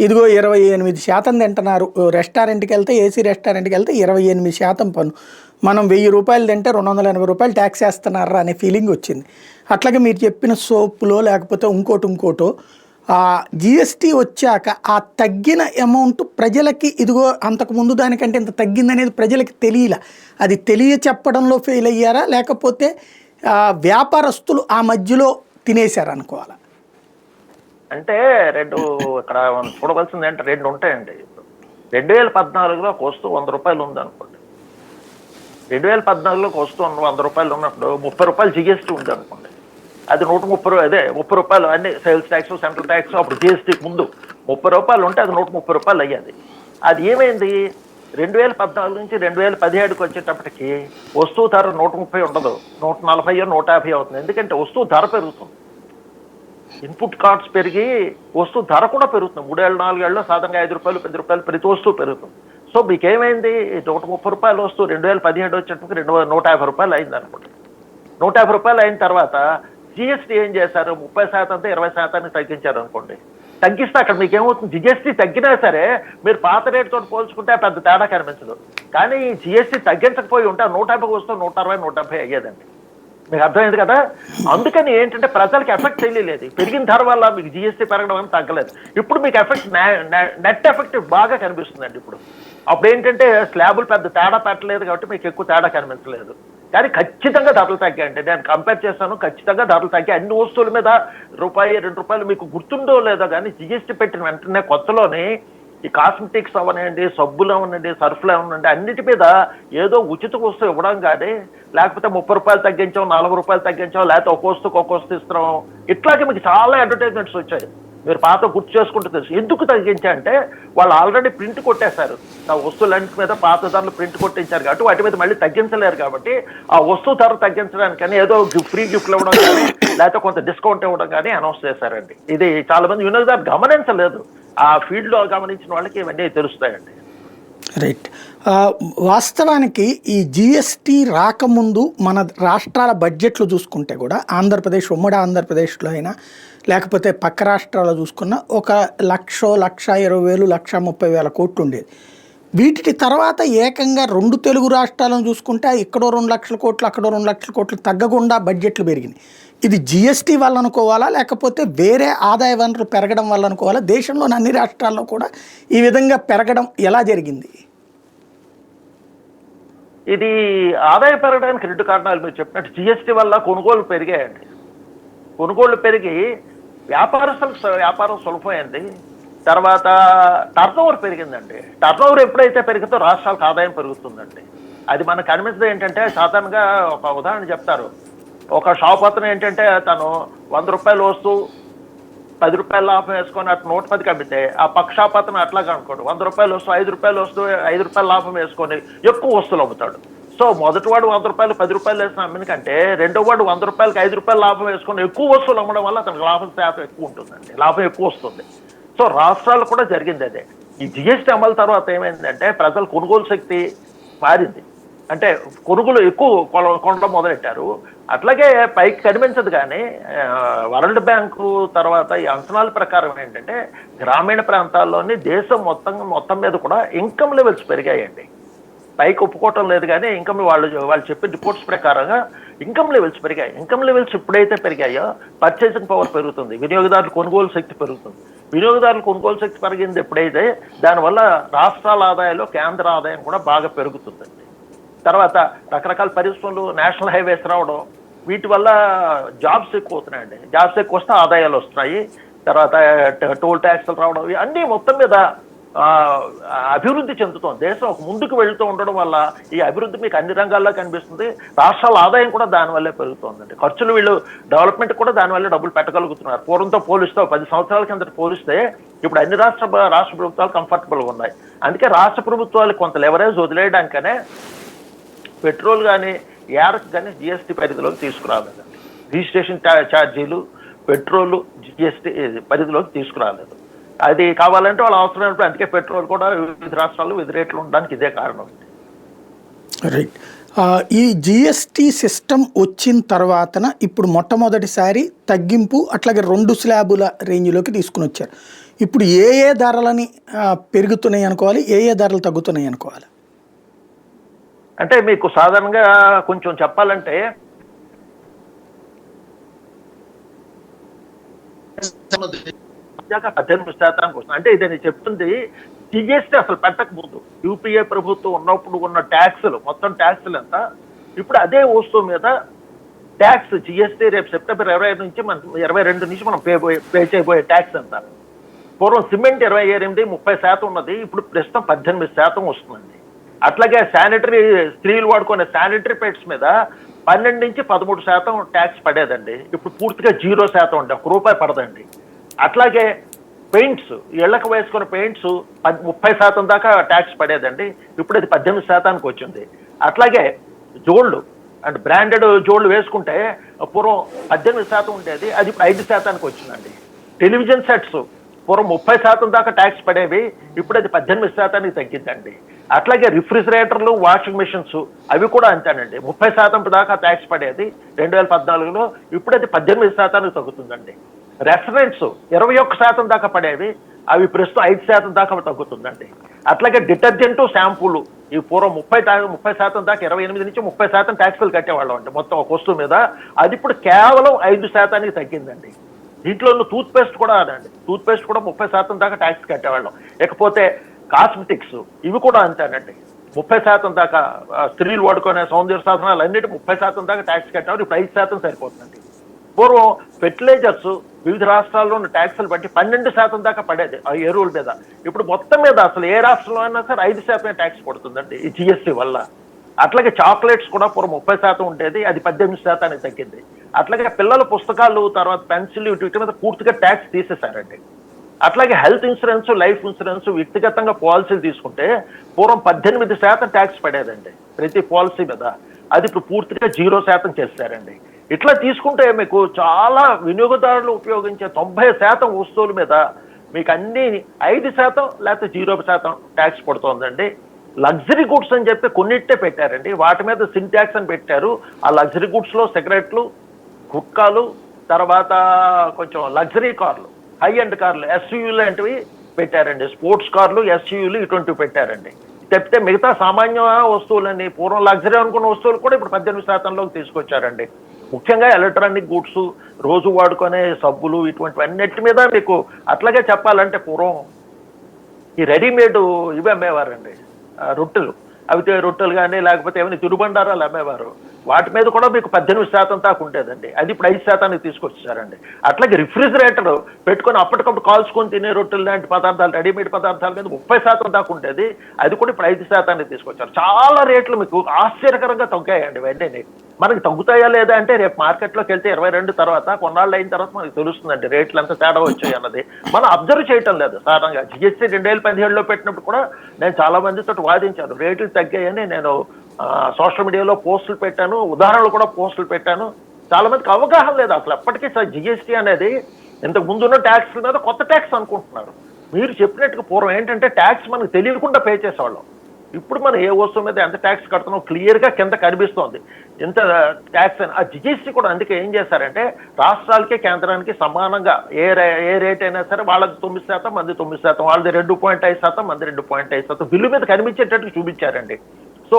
ఇదిగో 28% తింటున్నారు. రెస్టారెంట్కి వెళ్తే, ఏసీ రెస్టారెంట్కి వెళ్తే 28% పన్ను. మనం 1,000 రూపాయలు తింటే 280 రూపాయలు ట్యాక్స్ వేస్తున్నారా అనే ఫీలింగ్ వచ్చింది. అట్లాగే మీరు చెప్పిన సోపులో లేకపోతే ఇంకోటో జిఎస్టీ వచ్చాక ఆ తగ్గిన అమౌంట్ ప్రజలకి ఇదిగో అంతకుముందు దానికంటే ఇంత తగ్గిందనేది ప్రజలకి తెలియలా. అది తెలియ చెప్పడంలో ఫెయిల్ అయ్యారా, లేకపోతే వ్యాపారస్తులు ఆ మధ్యలో తినేశారు అనుకోవాలా? అంటే ఇక్కడ చూడవలసింది అంటే 2 ఉంటాయండి. 2014లో ఒక వస్తువు 100 రూపాయలు ఉంది అనుకోండి, 2014లో ఒక వస్తువు 100 రూపాయలు ఉన్నప్పుడు 30 రూపాయలు జిఎస్టీ ఉంది అనుకోండి, అది 30 రూపాయలు అన్ని సేల్స్ ట్యాక్స్, సెంట్రల్ ట్యాక్స్, అప్పుడు జిఎస్టీకి ముందు 30 రూపాయలు ఉంటే అది 130 రూపాయలు అయ్యేది. అది ఏమైంది, 2014 నుంచి 2017కి వచ్చేటప్పటికి వస్తువు ధర 130 ఉండదు, 140, 150 అవుతుంది. ఎందుకంటే వస్తువు ధర పెరుగుతుంది, ఇన్పుట్ కాస్ట్ పెరిగి వస్తువు ధర కూడా పెరుగుతుంది. 3 ఏళ్ళు 4 ఏళ్ళలో సాధారణంగా 5 రూపాయలు 10 రూపాయలు ప్రతి వస్తువు పెరుగుతుంది. సో మీకేమైంది, 130 రూపాయలు వస్తువు 2017 వచ్చేటప్పటికి 150 రూపాయలు అయింది అనుకోండి. 150 రూపాయలు అయిన తర్వాత జిఎస్టీ ఏం చేశారు, 30% 20% తగ్గించారు అనుకోండి. తగ్గిస్తే అక్కడ మీకు ఏమవుతుంది, జిఎస్టీ తగ్గినా సరే మీరు పాత రేటుతో పోల్చుకుంటే పెద్ద తేడా కనిపించదు. కానీ జిఎస్టీ తగ్గించకపోయి ఉంటే 150 వస్తూ 160, 170 అయ్యేదండి. మీకు అర్థమైంది కదా. అందుకని ఏంటంటే ప్రజలకు ఎఫెక్ట్ తెలియలేదు. పెరిగిన ధర వల్ల మీకు జిఎస్టీ పెరగడం అని తగ్గలేదు. ఇప్పుడు మీకు ఎఫెక్ట్ నెట్ ఎఫెక్ట్ బాగా కనిపిస్తుందండి. అప్పుడు ఏంటంటే స్లాబులు పెద్ద తేడా పెట్టలేదు కాబట్టి మీకు ఎక్కువ తేడా కనిపించలేదు. కానీ ఖచ్చితంగా ధరలు తగ్గాయండి. నేను కంపేర్ చేస్తాను, ఖచ్చితంగా ధరలు తగ్గాయి. అన్ని వస్తువుల మీద ₹1-2 మీకు గుర్తుండో లేదో కానీ జిఎస్టీ పెట్టిన వెంటనే కొత్తలోనే ఈ కాస్మెటిక్స్ అవనండి, సబ్బులు అవనండి, సర్ఫ్లు అవనండి, అన్నిటి మీద ఏదో ఉచిత వస్తువు ఇవ్వడం కానీ, లేకపోతే 30 రూపాయలు తగ్గించాం, 40 రూపాయలు తగ్గించాం, లేకపోతే ఒక వస్తువు ఇస్తున్నాం, ఇట్లాగే మీకు చాలా అడ్వర్టైజ్మెంట్స్ వచ్చాయి. మీరు పాత గుర్తు చేసుకుంటూ తెలుసు. ఎందుకు తగ్గించారంటే వాళ్ళు ఆల్రెడీ ప్రింట్ కొట్టేశారు. ఆ వస్తువులన్నిటి మీద పాత ధరలు ప్రింట్ కొట్టించారు కాబట్టి వాటి మీద మళ్ళీ తగ్గించలేరు. కాబట్టి ఆ వస్తువు ధర తగ్గించడానికని ఏదో ఫ్రీ గిఫ్ట్లు ఇవ్వడం కానీ లేకపోతే కొంత డిస్కౌంట్ ఇవ్వడం కానీ అనౌన్స్ చేశారండి. ఇది చాలా మంది వినియోగదారు గమనించలేదు. ఆ ఫీల్డ్ లో గమనించిన వాళ్ళకి ఇవన్నీ తెలుస్తాయండి. రైట్. వాస్తవానికి ఈ జిఎస్టీ రాకముందు మన రాష్ట్రాల బడ్జెట్లు చూసుకుంటే కూడా ఆంధ్రప్రదేశ్, ఉమ్మడి ఆంధ్రప్రదేశ్లో అయినా లేకపోతే పక్క రాష్ట్రాల్లో చూసుకున్న 1,20,000, 1,30,000 కోట్లు ఉండేది. వీటి తర్వాత ఏకంగా 2 తెలుగు రాష్ట్రాలను చూసుకుంటే ఇక్కడో 2 లక్షల కోట్లు, అక్కడో 2 లక్షల కోట్లు తగ్గకుండా బడ్జెట్లు పెరిగినాయి. ఇది జిఎస్టీ వల్ల అనుకోవాలా, లేకపోతే వేరే ఆదాయ వనరులు పెరగడం వల్ల అనుకోవాలా? దేశంలోని అన్ని రాష్ట్రాల్లో కూడా ఈ విధంగా పెరగడం ఎలా జరిగింది? ఇది ఆదాయ పెరగడానికి 2 కారణాలు. మీరు చెప్పినట్టు జిఎస్టీ వల్ల కొనుగోలు పెరిగాయండి. కొనుగోళ్లు పెరిగి వ్యాపారస్తులకు వ్యాపారం సులభమైంది. తర్వాత టర్నోవర్ పెరిగిందండి. టర్నోవర్ ఎప్పుడైతే పెరిగితే రాష్ట్రాలకు ఆదాయం పెరుగుతుందండి. అది మనకు కనిపించదు. ఏంటంటే సాధారణంగా ఒక ఉదాహరణ చెప్తారు. ఒక షాప్ అతను ఏంటంటే తను 100 రూపాయలు వస్తువు 10 రూపాయల లాభం వేసుకొని అటు 110కి అమ్మితే ఆ పక్క షాప్ అతను అట్లాగా అనుకోడు. 100 రూపాయలు వస్తువు 5 రూపాయలు వస్తువు 5 రూపాయల లాభం వేసుకొని ఎక్కువ వస్తువులు అమ్ముతాడు. సో మొదటివాడు 100 రూపాయలు 10 రూపాయలు వేసిన అమ్మిన కంటే రెండో వాడు 100 రూపాయలకి 5 రూపాయల లాభం వేసుకొని ఎక్కువ వస్తువులు అమ్మడం వల్ల అతనికి లాభం శాతం ఎక్కువ ఉంటుందండి. లాభం ఎక్కువ వస్తుంది. సో రాష్ట్రాలు కూడా జరిగింది అదే. ఈ జిఎస్టీ అమలు తర్వాత ఏమైందంటే ప్రజల కొనుగోలు శక్తి మారింది. అంటే కొనుగోలు ఎక్కువ కొనడం మొదలెట్టారు. అట్లాగే పైకి కనిపించదు కానీ వరల్డ్ బ్యాంకు తర్వాత ఈ అంచనాల ప్రకారం ఏంటంటే గ్రామీణ ప్రాంతాల్లోని దేశం మొత్తం మీద కూడా ఇన్కమ్ లెవెల్స్ పెరిగాయండి. పైకి ఒప్పుకోవటం లేదు కానీ ఇన్కమ్ వాళ్ళు చెప్పిన రిపోర్ట్స్ ప్రకారంగా ఇన్కమ్ లెవెల్స్ పెరిగాయి. ఇన్కమ్ లెవెల్స్ ఎప్పుడైతే పెరిగాయో పర్చేసింగ్ పవర్ పెరుగుతుంది, వినియోగదారుల కొనుగోలు శక్తి పెరుగుతుంది. వినియోగదారుల కొనుగోలు శక్తి పెరిగింది ఎప్పుడైతే దానివల్ల రాష్ట్రాల ఆదాయాలు కేంద్ర ఆదాయం కూడా బాగా పెరుగుతుందండి. తర్వాత రకరకాల పరిశ్రమలు, నేషనల్ హైవేస్ రావడం, వీటి వల్ల జాబ్స్ ఎక్కువ అవుతున్నాయండి. జాబ్స్ ఎక్కువ వస్తే ఆదాయాలు వస్తున్నాయి. తర్వాత టోల్ ట్యాక్స్లు రావడం, అన్నీ మొత్తం మీద అభివృద్ధి చెందుతుంది. దేశం ఒక ముందుకు వెళుతూ ఉండడం వల్ల ఈ అభివృద్ధి మీకు అన్ని రంగాల్లో కనిపిస్తుంది. రాష్ట్రాల ఆదాయం కూడా దానివల్లే పెరుగుతుందండి. ఖర్చులు వీళ్ళు డెవలప్మెంట్ కూడా దానివల్ల డబ్బులు పెట్టగలుగుతున్నారు. పూర్వంతో పోలిస్తే 10 సంవత్సరాల కింద పోలిస్తే ఇప్పుడు అన్ని రాష్ట్ర ప్రభుత్వాలు కంఫర్టబుల్గా ఉన్నాయి. అందుకే రాష్ట్ర ప్రభుత్వాలు కొంత లెవరేజ్ వదిలేయడానికనే పెట్రోల్ కానీ ఏరకు కానీ జిఎస్టీ పరిధిలోకి తీసుకురాలేదండి. రిజిస్ట్రేషన్ ఛార్జీలు పెట్రోల్ జిఎస్టీ పరిధిలోకి తీసుకురాలేదు. అది కావాలంటే వాళ్ళు అవసరమైనప్పుడు అందుకే పెట్రోల్ కూడా వివిధ రాష్ట్రాల్లో వివిధ రేట్లు ఉండడానికి ఇదే కారణం. రైట్. ఈ జిఎస్టీ సిస్టమ్ వచ్చిన తర్వాతన ఇప్పుడు మొట్టమొదటిసారి తగ్గింపు అట్లాగే 2 స్లాబుల రేంజ్లోకి తీసుకుని వచ్చారు. ఇప్పుడు ఏ ధరలని పెరుగుతున్నాయి అనుకోవాలి, ఏ ధరలు తగ్గుతున్నాయి అనుకోవాలి? అంటే మీకు సాధారణంగా కొంచెం చెప్పాలంటే 18% వస్తుంది. అంటే ఇది నేను చెప్తుంది జిఎస్టీ అసలు పెట్టకముందు యూపీఏ ప్రభుత్వం ఉన్నప్పుడు ఉన్న ట్యాక్సులు, మొత్తం ట్యాక్సులు ఎంత, ఇప్పుడు అదే వస్తువు మీద ట్యాక్స్ జిఎస్టీ రేపు సెప్టెంబర్ 22 నుంచి మనం పే చేయబోయే ట్యాక్స్ ఎంత. పూర్వం సిమెంట్ 28-30% ఉన్నది, ఇప్పుడు ప్రస్తుతం 18% వస్తుందండి. అట్లాగే శానిటరీ, స్త్రీలు వాడుకునే శానిటరీ ప్యాడ్స్ మీద 12-13% ట్యాక్స్ పడేదండి. ఇప్పుడు పూర్తిగా 0% అండి, ₹1 పడదండి. అట్లాగే పెయింట్స్, ఇళ్లకు వేసుకునే పెయింట్స్ 30% దాకా ట్యాక్స్ పడేదండి, ఇప్పుడు అది 18%కి వచ్చింది. అట్లాగే జోళ్ళు అండ్ బ్రాండెడ్ జోళ్ళు వేసుకుంటే పూర్వం 18% ఉండేది, అది ఇప్పుడు 5%కి వచ్చిందండి. టెలివిజన్ సెట్స్ పూర్వం 30% దాకా ట్యాక్స్ పడేవి, ఇప్పుడు అది 18%కి తగ్గిందండి. అట్లాగే రిఫ్రిజిరేటర్లు, వాషింగ్ మిషన్స్ అవి కూడా అంతేనండి. 30% దాకా ట్యాక్స్ పడేది 2014లో, ఇప్పుడు అది 18%కి తగ్గుతుందండి. రెస్టారెంట్స్ 21% దాకా పడేవి, అవి ప్రస్తుతం 5% దాకా తగ్గుతుందండి. అట్లాగే డిటర్జెంట్, షాంపూలు ఈ పూర్వం 30% దాకా 28-30% ట్యాక్సులు కట్టేవాళ్ళం అండి మొత్తం ఒక వస్తువు మీద, అది ఇప్పుడు కేవలం 5%కి తగ్గిందండి. దీంట్లో టూత్ పేస్ట్ కూడా అదండి, టూత్ పేస్ట్ కూడా 30% దాకా ట్యాక్స్ కట్టేవాళ్ళం. ఇకపోతే కాస్మెటిక్స్ ఇవి కూడా అంతేనండి, 30% దాకా స్త్రీలు వాడుకునే సౌందర్య సాధనాలు అన్నిటి 30% దాకా ట్యాక్స్ కట్టేవారు, ఇప్పుడు 5% సరిపోతుందండి. పూర్వం ఫెర్టిలైజర్స్ వివిధ రాష్ట్రాల్లో ఉన్న ట్యాక్సులు బట్టి 12% దాకా పడేది ఆ ఎరువుల మీద, ఇప్పుడు మొత్తం మీద అసలు ఏ రాష్ట్రంలో అయినా సరే 5% ట్యాక్స్ పడుతుందండి ఈ జిఎస్టీ వల్ల. అట్లాగే చాక్లెట్స్ కూడా పూర్వం 30% ఉండేది, అది 18%కి తగ్గింది. అట్లాగే పిల్లల పుస్తకాలు, తర్వాత పెన్సిల్, వీటి మీద పూర్తిగా ట్యాక్స్ తీసేశారండి. అట్లాగే హెల్త్ ఇన్సూరెన్స్, లైఫ్ ఇన్సూరెన్స్, వ్యక్తిగతంగా పాలసీలు తీసుకుంటే పూర్వం 18% ట్యాక్స్ పడేదండి ప్రతి పాలసీ మీద. అది ఇప్పుడు పూర్తిగా 0% చేశారండి. ఇట్లా తీసుకుంటే మీకు చాలా వినియోగదారులు ఉపయోగించే 90% వస్తువుల మీద మీకు అన్ని 5% లేకపోతే 0% ట్యాక్స్ పడుతోందండి. లగ్జరీ గుడ్స్ అని చెప్పి కొన్నిట్టే పెట్టారండి, వాటి మీద సిన్ ట్యాక్స్ అని పెట్టారు. ఆ లగ్జరీ గుడ్స్ లో సిగరెట్లు, గుట్కాలు, తర్వాత కొంచెం లగ్జరీ కార్లు, హై అండ్ కార్లు, ఎస్యూలు లాంటివి పెట్టారండి. స్పోర్ట్స్ కార్లు, ఎస్యూలు ఇటువంటివి పెట్టారండి. తప్పితే మిగతా సామాన్య వస్తువులని, పూర్వం లగ్జరీ అనుకున్న వస్తువులు కూడా ఇప్పుడు 18%లోకి తీసుకొచ్చారండి. ముఖ్యంగా ఎలక్ట్రానిక్ గూడ్స్, రోజు వాడుకునే సబ్బులు, ఇటువంటి అన్నిటి మీద మీకు అట్లాగే చెప్పాలంటే పూర్వం ఈ రెడీమేడ్ ఇవి అమ్మేవారండి, రొట్టెలు. అవి రొట్టెలు కానీ లేకపోతే ఏమైనా తిరుబండారాలు అమ్మేవారు. వాటి మీద కూడా మీకు 18% దాకా ఉండేదండి. అది ఇప్పుడు 5%కి తీసుకొచ్చారండి. అట్లాగే రిఫ్రిజిరేటర్ పెట్టుకొని అప్పటికప్పుడు కాల్చుకొని తినే రొట్టెలు లాంటి పదార్థాలు, రెడీమేడ్ పదార్థాల మీద 30% దాకా ఉండేది. అది కూడా ఇప్పుడు 5%కి తీసుకొచ్చారు. చాలా రేట్లు మీకు ఆశ్చర్యకరంగా తగ్గాయండి ఇవన్నీ. మనకి తగ్గుతాయా లేదా అంటే రేపు మార్కెట్లోకి వెళ్తే 22 తర్వాత కొన్నాళ్ళు అయిన తర్వాత మనకు తెలుస్తుందండి రేట్లు ఎంత తేడా వచ్చాయి అన్నది. మనం అబ్జర్వ్ చేయటం లేదు. సాధారణంగా జిఎస్టీ 2017లో పెట్టినప్పుడు కూడా నేను చాలా మందితో వాదించాను, రేట్లు తగ్గాయని. నేను సోషల్ మీడియాలో పోస్టులు పెట్టాను, ఉదాహరణలు కూడా పోస్టులు పెట్టాను. చాలా మందికి అవగాహన లేదు అసలు. ఎప్పటికీ జిఎస్టీ అనేది ఇంతకు ముందున్న ట్యాక్స్ల మీద కొత్త ట్యాక్స్ అనుకుంటున్నారు. మీరు చెప్పినట్టుగా పూర్వం ఏంటంటే ట్యాక్స్ మనకు తెలియకుండా పే చేసేవాళ్ళం. ఇప్పుడు మనం ఏ వస్తువు మీద ఎంత ట్యాక్స్ కడుతున్నాం క్లియర్గా కింద కనిపిస్తోంది ఎంత ట్యాక్స్ అని. ఆ జిఎస్టీ కూడా అందుకే ఏం చేశారంటే రాష్ట్రాలకి కేంద్రానికి సమానంగా ఏ రేట్ అయినా సరే వాళ్ళకి 9%, మంది 9%, వాళ్ళది 2.5%, మంది 2.5% బిల్లు మీద కనిపించేటట్టు చూపించారండి. సో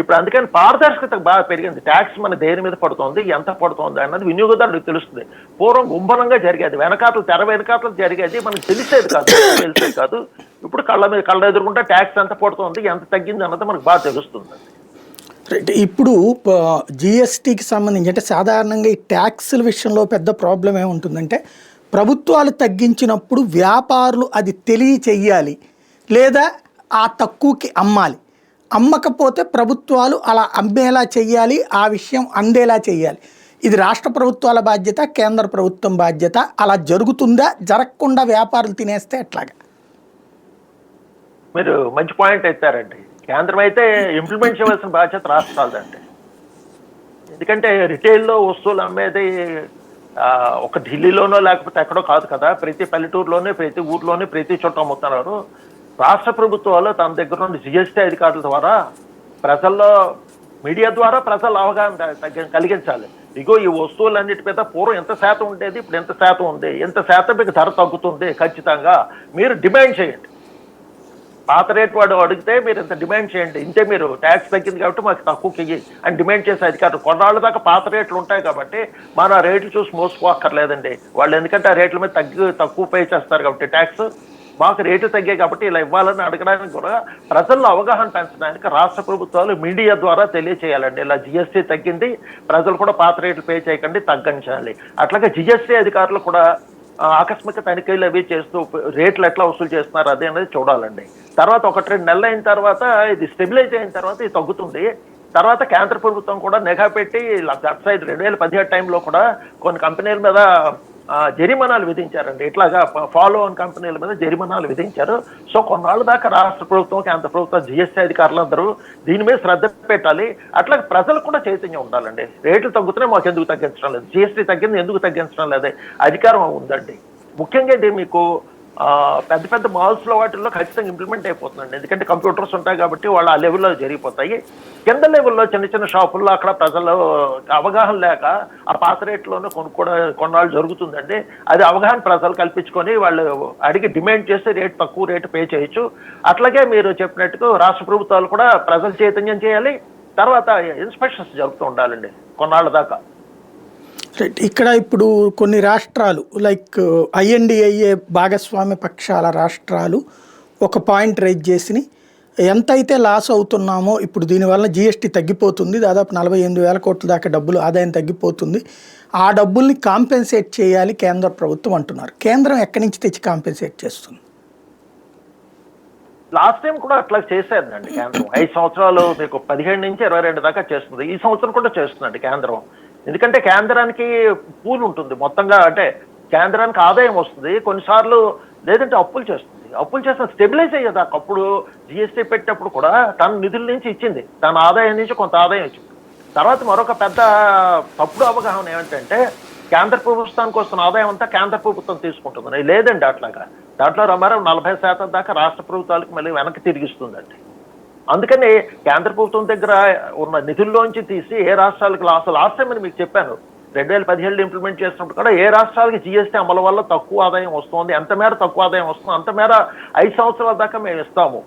ఇప్పుడు అందుకని పారదర్శకత బాగా పెరిగింది. ట్యాక్స్ మన దేని మీద పడుతోంది, ఎంత పడుతోంది అన్నది వినియోగదారులకు తెలుస్తుంది. పూర్వం గుంభనంగా జరిగేది, తెర వెనకాతలు జరిగేది, మనకు తెలిసేది కాదు. ఇప్పుడు కళ్ళ ఎదురుకుంటే ట్యాక్స్ ఎంత పడుతోంది, ఎంత తగ్గింది అన్నది మనకు బాగా తెలుస్తుంది. ఇప్పుడు జిఎస్టీకి సంబంధించి అంటే సాధారణంగా ఈ ట్యాక్సుల విషయంలో పెద్ద ప్రాబ్లం ఏముంటుందంటే ప్రభుత్వాలు తగ్గించినప్పుడు వ్యాపారులు అది తెలియచెయ్యాలి, లేదా ఆ తక్కువకి అమ్మాలి. అమ్మకపోతే ప్రభుత్వాలు అలా అమ్మేలా చెయ్యాలి, ఆ విషయం అందేలా చెయ్యాలి. ఇది రాష్ట్ర ప్రభుత్వాల బాధ్యత, కేంద్ర ప్రభుత్వం బాధ్యత. అలా జరుగుతుందా? జరగకుండా వ్యాపారులు తినేస్తే ఎట్లాగా? మీరు మంచి పాయింట్ ఎత్తారండి. కేంద్రం అయితే ఇంప్లిమెంట్ చేయవలసిన బాధ్యత రాష్ట్రాలదండి. ఎందుకంటే రిటైల్లో వస్తువులు అమ్మేది ఒక ఢిల్లీలోనో లేకపోతే ఎక్కడో కాదు కదా. ప్రతి పల్లెటూరులోనే, ప్రతి ఊర్లోనే, ప్రతి చోట అమ్ముతున్నారు. రాష్ట్ర ప్రభుత్వాలు తన దగ్గర నుండి జిఎస్టీ అధికారుల ద్వారా ప్రజల్లో, మీడియా ద్వారా ప్రజల అవగాహన కలిగించాలి. ఇగో ఈ వస్తువులన్నిటి మీద పూర్వం ఎంత శాతం ఉండేది, ఇప్పుడు ఎంత శాతం ఉంది, ఎంత శాతం మీకు ధర తగ్గుతుంది, ఖచ్చితంగా మీరు డిమాండ్ చేయండి. పాత రేట్ వాడు అడిగితే మీరు ఇంత డిమాండ్ చేయండి, ఇంతే మీరు ట్యాక్స్ తగ్గింది కాబట్టి మాకు తక్కువకి ఇయ్యి అని డిమాండ్ చేసే అధికారులు. కొన్నాళ్ళ దాకా పాత రేట్లు ఉంటాయి కాబట్టి మనం ఆ రేట్లు చూసి మోసుకోక్కర్లేదండి. వాళ్ళు ఎందుకంటే ఆ రేట్ల మీద తక్కువ పే చేస్తారు కాబట్టి ట్యాక్స్. మాకు రేట్లు తగ్గాయి కాబట్టి ఇలా ఇవ్వాలని అడగడానికి కూడా ప్రజల్లో అవగాహన పెంచడానికి రాష్ట్ర ప్రభుత్వాలు మీడియా ద్వారా తెలియచేయాలండి. ఇలా జిఎస్టీ తగ్గింది, ప్రజలు కూడా పాత రేట్లు పే చేయకండి, తగ్గించాలి. అట్లాగే జిఎస్టీ అధికారులు కూడా ఆకస్మిక తనిఖీలు అవి చేస్తూ రేట్లు ఎట్లా వసూలు చేస్తున్నారు అదే అనేది చూడాలండి. తర్వాత 1-2 నెలలు అయిన తర్వాత ఇది స్టెబిలైజ్ అయిన తర్వాత ఇది తగ్గుతుంది. తర్వాత కేంద్ర ప్రభుత్వం కూడా నిఘా పెట్టి గత సైడ్ 2017 టైంలో కూడా కొన్ని కంపెనీల మీద జరిమానాలు విధించారండి. ఇట్లాగా ఫాలో ఆన్ కంపెనీల మీద జరిమానాలు విధించారు. సో కొన్నాళ్ళ దాకా రాష్ట్ర ప్రభుత్వం, కేంద్ర ప్రభుత్వం, జిఎస్టీ అధికారులందరూ దీని మీద శ్రద్ధ పెట్టాలి. అట్లాగే ప్రజలకు కూడా చైతన్యం ఉండాలండి. రేట్లు తగ్గుతున్నాయి, మాకు ఎందుకు తగ్గించడం లేదు, జిఎస్టీ తగ్గింది ఎందుకు తగ్గించడం లేదు, అధికారం ఉందండి. ముఖ్యంగా ఇది మీకు పెద్ద పెద్ద మాల్స్ లో వాటిల్లో ఖచ్చితంగా ఇంప్లిమెంట్ అయిపోతుందండి. ఎందుకంటే కంప్యూటర్స్ ఉంటాయి కాబట్టి వాళ్ళు ఆ లెవెల్లో జరిగిపోతాయి. కింద లెవెల్లో చిన్న చిన్న షాపుల్లో అక్కడ ప్రజలు అవగాహన లేక ఆ పాత రేట్లోనే కొన్నాళ్ళు జరుగుతుందండి. అది అవగాహన ప్రజలు కల్పించుకొని వాళ్ళు అడిగి డిమాండ్ చేసి తక్కువ రేటు పే చేయొచ్చు. అట్లాగే మీరు చెప్పినట్టుగా రాష్ట్ర ప్రభుత్వాలు కూడా ప్రజలు చైతన్యం చేయాలి. తర్వాత ఇన్స్పెక్షన్స్ జరుపుతూ ఉండాలండి కొన్నాళ్ళ దాకా. ఇక్కడ ఇప్పుడు కొన్ని రాష్ట్రాలు లైక్ ఐఎన్డిఐఏ భాగస్వామ్య పక్షాల రాష్ట్రాలు ఒక పాయింట్ రైజ్ చేసి ఎంతైతే లాస్ అవుతున్నామో ఇప్పుడు దీనివల్ల జిఎస్టీ తగ్గిపోతుంది, దాదాపు 48,000 కోట్ల దాకా డబ్బులు ఆదాయం తగ్గిపోతుంది, ఆ డబ్బుల్ని కాంపెన్సేట్ చేయాలి కేంద్ర ప్రభుత్వం అంటున్నారు. కేంద్రం ఎక్కడి నుంచి తెచ్చి కాంపెన్సేట్ చేస్తుంది? లాస్ట్ టైం కూడా అట్లా చేసేదండి కేంద్రం. 5 సంవత్సరాలు మీకు 17 నుంచి 22 దాకా చేస్తుంది. ఈ సంవత్సరం కూడా చేస్తుందండి కేంద్రం. ఎందుకంటే కేంద్రానికి పూల్ ఉంటుంది మొత్తంగా. అంటే కేంద్రానికి ఆదాయం వస్తుంది, కొన్నిసార్లు లేదంటే అప్పులు చేస్తుంది. అప్పులు చేసిన స్టెబిలైజ్ అయ్యేది. అప్పుడు జిఎస్టీ పెట్టినప్పుడు కూడా తన నిధుల నుంచి ఇచ్చింది, తన ఆదాయం నుంచి కొంత ఆదాయం ఇచ్చింది. తర్వాత మరొక పెద్ద తప్పుడు అవగాహన ఏమిటంటే కేంద్ర ప్రభుత్వానికి వస్తున్న ఆదాయం అంతా కేంద్ర ప్రభుత్వం తీసుకుంటుంది. లేదండి అట్లాగా. దాంట్లో మరో 40% దాకా రాష్ట్ర ప్రభుత్వాలకు మళ్ళీ వెనక్కి తిరిగిస్తుందండి. అందుకని కేంద్ర ప్రభుత్వం దగ్గర ఉన్న నిధుల్లోంచి తీసి ఏ రాష్ట్రాలకు లాస్ట్ టైం మీకు చెప్పాను, 2017 ఇంప్లిమెంట్ చేసినప్పుడు కూడా ఏ రాష్ట్రాలకి జిఎస్టీ అమలు వల్ల తక్కువ ఆదాయం వస్తుంది, ఎంత మేర తక్కువ ఆదాయం వస్తుంది అంత మేర 5 సంవత్సరాల దాకా మేము ఇస్తాము.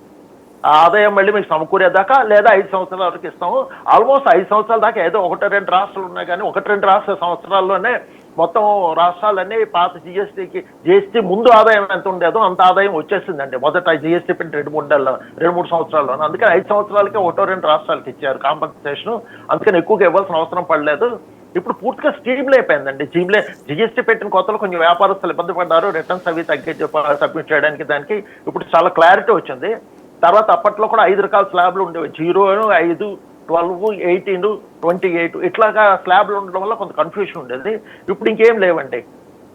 ఆ ఆదాయం మళ్ళీ మీకు సమకూరేదాకా, లేదా 5 సంవత్సరాల వరకు ఇస్తాము. ఆల్మోస్ట్ 5 సంవత్సరాల దాకా ఏదో 1-2 రాష్ట్రాలు ఉన్నాయి, కానీ 1-2 రాష్ట్ర సంవత్సరాల్లోనే మొత్తం రాష్ట్రాలన్నీ పాత జిఎస్టీ ముందు ఆదాయం ఎంత ఉండేదో అంత ఆదాయం వచ్చేసిందండి. మొదట జిఎస్టీ పెట్టి 2-3 సంవత్సరాల్లో. అందుకని 5 సంవత్సరాలకే 1-2 రాష్ట్రాలకు ఇచ్చారు కాంపన్సేషన్. అందుకని ఎక్కువగా ఇవ్వాల్సిన అవసరం పడలేదు. ఇప్పుడు పూర్తిగా స్ట్రీమ్లో అయిపోయిందండి. జిఎస్టీ పెట్టిన కొత్తలో కొంచెం వ్యాపారస్తులు ఇబ్బంది పడ్డారు, రిటర్న్స్ అవి సబ్మిట్ చేయడానికి. దానికి ఇప్పుడు చాలా క్లారిటీ వచ్చింది. తర్వాత అప్పట్లో కూడా 5 రకాల స్లాబ్లు ఉండేవి, 0, 5, 12, 18, 28 ఇట్లాగా స్లాబ్లు ఉండడం వల్ల కొంత కన్ఫ్యూషన్ ఉండేది. ఇప్పుడు ఇంకేం లేవండి,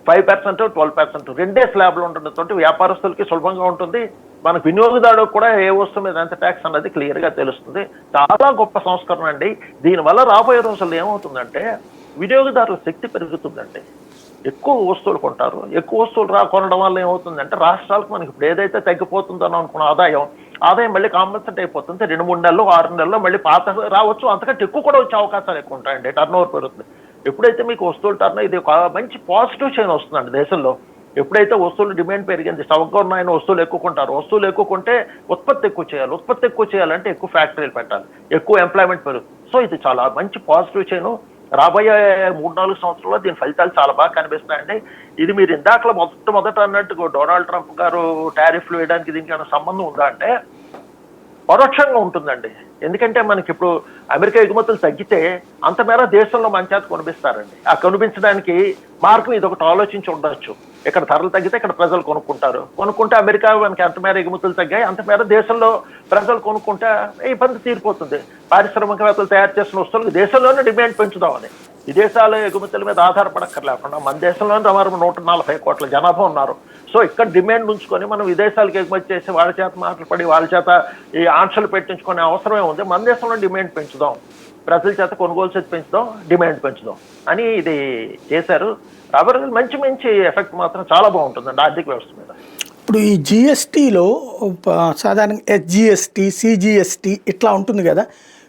5%, 12% రెండే స్లాబ్లు ఉండడంతో వ్యాపారస్తులకి సులభంగా ఉంటుంది. మనకు వినియోగదారులకు కూడా ఏ వస్తువు మీద ఎంత ట్యాక్స్ అన్నది క్లియర్గా తెలుస్తుంది. చాలా గొప్ప సంస్కరణ అండి. దీనివల్ల రాబోయే రోజుల్లో ఏమవుతుందంటే వినియోగదారుల శక్తి పెరుగుతుందండి. ఎక్కువ వస్తువులు కొంటారు. ఎక్కువ వస్తువులు కొనడం వల్ల ఏమవుతుందంటే రాష్ట్రాలకు మనకి ఇప్పుడు ఏదైతే తగ్గిపోతుందని అనుకున్న ఆదాయం మళ్ళీ కాంపన్సేట్ అయిపోతుంది. 2-3 నెలలు 6 నెలల్లో మళ్ళీ పాత రావచ్చు, అంతకంటే ఎక్కువ కూడా వచ్చే అవకాశాలు ఎక్కువ ఉంటాయండి. టర్న్ ఓవర్ పెరుగుతుంది. ఎప్పుడైతే మీకు వస్తువులు ఇది ఒక మంచి పాజిటివ్ చైన్ వస్తుందండి దేశంలో. ఎప్పుడైతే వస్తువులు డిమాండ్ పెరిగింది, స్టవ్గా ఉన్నాయని వస్తువులు ఎక్కువ కొంటారు. వస్తువులు ఎక్కువ కొంటే ఉత్పత్తి ఎక్కువ చేయాలి. ఉత్పత్తి ఎక్కువ చేయాలంటే ఎక్కువ ఫ్యాక్టరీలు పెట్టాలి, ఎక్కువ ఎంప్లాయ్మెంట్ పెరుగుతుంది. సో ఇది చాలా మంచి పాజిటివ్ చైన్. రాబోయే 3-4 సంవత్సరాల్లో దీని ఫలితాలు చాలా బాగా కనిపిస్తున్నాయండి. ఇది మీరు ఇందాకలో మొదట అన్నట్టు డొనాల్డ్ ట్రంప్ గారు టారిఫ్లు వేయడానికి దీనికి ఏమైనా సంబంధం ఉందా అంటే పరోక్షంగా ఉంటుందండి. ఎందుకంటే మనకి ఇప్పుడు అమెరికా ఎగుమతులు తగ్గితే అంత మేర దేశంలో మంచాత కొనిపిస్తారండి. ఆ కొనిపించడానికి మార్గం ఇది ఒకటి ఆలోచించి ఉండొచ్చు. ఇక్కడ ధరలు తగ్గితే ఇక్కడ ప్రజలు కొనుక్కుంటే అమెరికా మనకి ఎంత మేర ఎగుమతులు తగ్గాయి అంత మేర దేశంలో ప్రజలు కొనుక్కుంటే ఇబ్బంది తీరిపోతుంది. పారిశ్రామికవేత్తలు తయారు చేసిన వస్తువులకు దేశంలోనే డిమాండ్ పెంచుదామని, విదేశాల ఎగుమతుల మీద ఆధారపడక్కర్లేకుండా మన దేశంలోనే సుమారు 140 కోట్ల జనాభా ఉన్నారు. సో ఇక్కడ డిమాండ్ ఉంచుకొని మనం విదేశాలకు ఎగుమతి చేసి వాళ్ళ చేత మాటలు పడి వాళ్ళ చేత ఈ ఆంక్షలు పెట్టించుకునే అవసరమే ఉంది. మన దేశంలో డిమాండ్ పెంచుదాం, ప్రజల చేత కొనుగోలు చేసి పెంచుదాం, డిమాండ్ పెంచుదాం అని ఇది చేశారు. రాబోయే మంచి మంచి ఎఫెక్ట్ మాత్రం చాలా బాగుంటుందండి ఆర్థిక వ్యవస్థ మీద. ఇప్పుడు ఈ జిఎస్టీలో సాధారణంగా ఎస్జిఎస్టీ, సిజిఎస్టీ ఇట్లా ఉంటుంది కదా,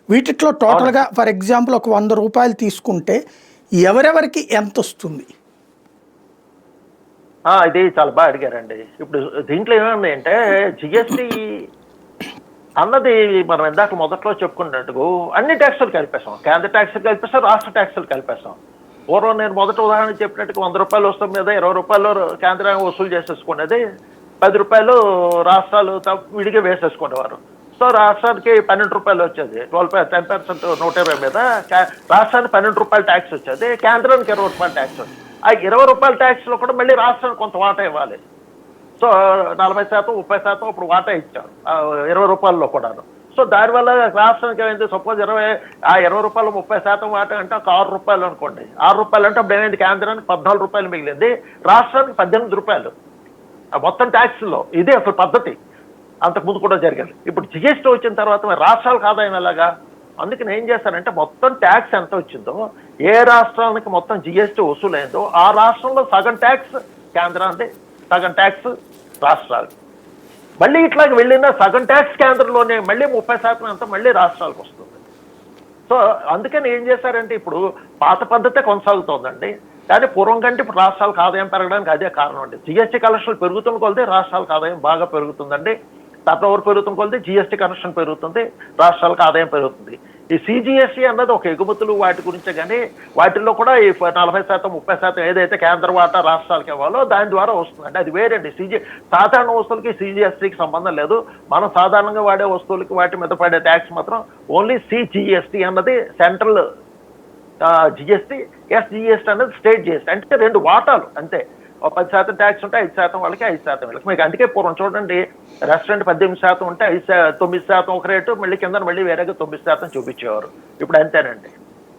వీటిలో టోటల్గా ఫర్ ఎగ్జాంపుల్ ఒక 100 రూపాయలు తీసుకుంటే ఎవరెవరికి ఎంత వస్తుంది? ఇది చాలా బాగా అడిగారండి. ఇప్పుడు దీంట్లో ఏమైంది అంటే జిఎస్టీ అన్నది మనం ఇందాక మొదట్లో చెప్పుకున్నట్టుగా అన్ని ట్యాక్సులు కలిపేసాం. కేంద్ర ట్యాక్సులు కలిపేసాం, రాష్ట్ర ట్యాక్సులు కలిపేసాం. పూర్వం నేను మొదట ఉదాహరణ చెప్పినట్టుగా 100 రూపాయలు వస్తుంది మీద 20 రూపాయలు కేంద్రం వసూలు చేసేసుకునేది, 10 రూపాయలు రాష్ట్రాలు విడిగా వేసేసుకునేవారు. సో రాష్ట్రానికి 12 రూపాయలు వచ్చేది, 10% 120 మీద రాష్ట్రానికి 12 రూపాయలు ట్యాక్స్ వచ్చేది, కేంద్రానికి 20 రూపాయలు ట్యాక్స్ వచ్చేది. ఆ 20 రూపాయల ట్యాక్స్లో కూడా మళ్ళీ రాష్ట్రానికి కొంత వాటా ఇవ్వాలి. సో 40%, 30% ఇప్పుడు వాటా ఇచ్చారు 20 రూపాయల్లో కూడాను. సో దానివల్ల రాష్ట్రానికి ఏమైంది, సపోజ్ 20 రూపాయలు 30% వాటా అంటే ఒక 6 రూపాయలు అనుకోండి. 6 రూపాయలు అంటే అప్పుడు ఏమైంది, కేంద్రానికి 14 రూపాయలు మిగిలింది, రాష్ట్రానికి 18 రూపాయలు మొత్తం ట్యాక్స్లో. ఇదే అసలు పద్ధతి, అంతకుముందు కూడా జరిగింది. ఇప్పుడు జిఎస్టీ వచ్చిన తర్వాత మరి రాష్ట్రాలకు ఆదాయం ఎలాగా? అందుకని ఏం చేస్తారంటే మొత్తం ట్యాక్స్ ఎంత వచ్చిందో, ఏ రాష్ట్రానికి మొత్తం జిఎస్టీ వసూలైందో ఆ రాష్ట్రంలో సగం ట్యాక్స్ కేంద్రానికి, సగం ట్యాక్స్ రాష్ట్రాలకు. మళ్ళీ ఇట్లాగ వెళ్ళిన సగం ట్యాక్స్ కేంద్రంలోనే మళ్ళీ 30% అంతా మళ్ళీ రాష్ట్రాలకు వస్తుంది. సో అందుకని ఏం చేశారంటే ఇప్పుడు పాత పద్ధతే కొనసాగుతోందండి. కానీ పూర్వం కంటే ఇప్పుడు రాష్ట్రాలకు ఆదాయం పెరగడానికి అదే కారణం అండి. జిఎస్టీ కలెక్షన్లు పెరుగుతున్న కొలితే రాష్ట్రాలకు ఆదాయం బాగా పెరుగుతుందండి. టర్న్ ఓవర్ పెరుగుతున్న కొలితే జిఎస్టీ కలెక్షన్ పెరుగుతుంది, రాష్ట్రాలకు ఆదాయం పెరుగుతుంది. ఈ సిజిఎస్టీ అన్నది ఒక ఎగుమతులు వాటి గురించే, కానీ వాటిల్లో కూడా ఈ 40%, 30% ఏదైతే కేంద్ర వాటా రాష్ట్రాలకు ఇవ్వాలో దాని ద్వారా వస్తుందండి. అది వేరండి. సాధారణ వస్తువులకి సిజిఎస్టీకి సంబంధం లేదు. మనం సాధారణంగా వాడే వస్తువులకి వాటి మీద పడే ట్యాక్స్ మాత్రం ఓన్లీ సిజిఎస్టీ అన్నది సెంట్రల్ జిఎస్టీ, ఎస్జిఎస్టీ అనేది స్టేట్ జిఎస్టీ. అంటే 2 వాటాలు అంతే. 10% ట్యాక్స్ ఉంటే 5% వాళ్ళకి, 5% వీళ్ళకి. మీకు అందుకే పూర్వం చూడండి, రెస్టారెంట్ 18% ఉంటే 9% ఒక రేటు, మళ్ళీ కింద మళ్ళీ వేరేగా 9% చూపించేవారు. ఇప్పుడు అంతేనండి.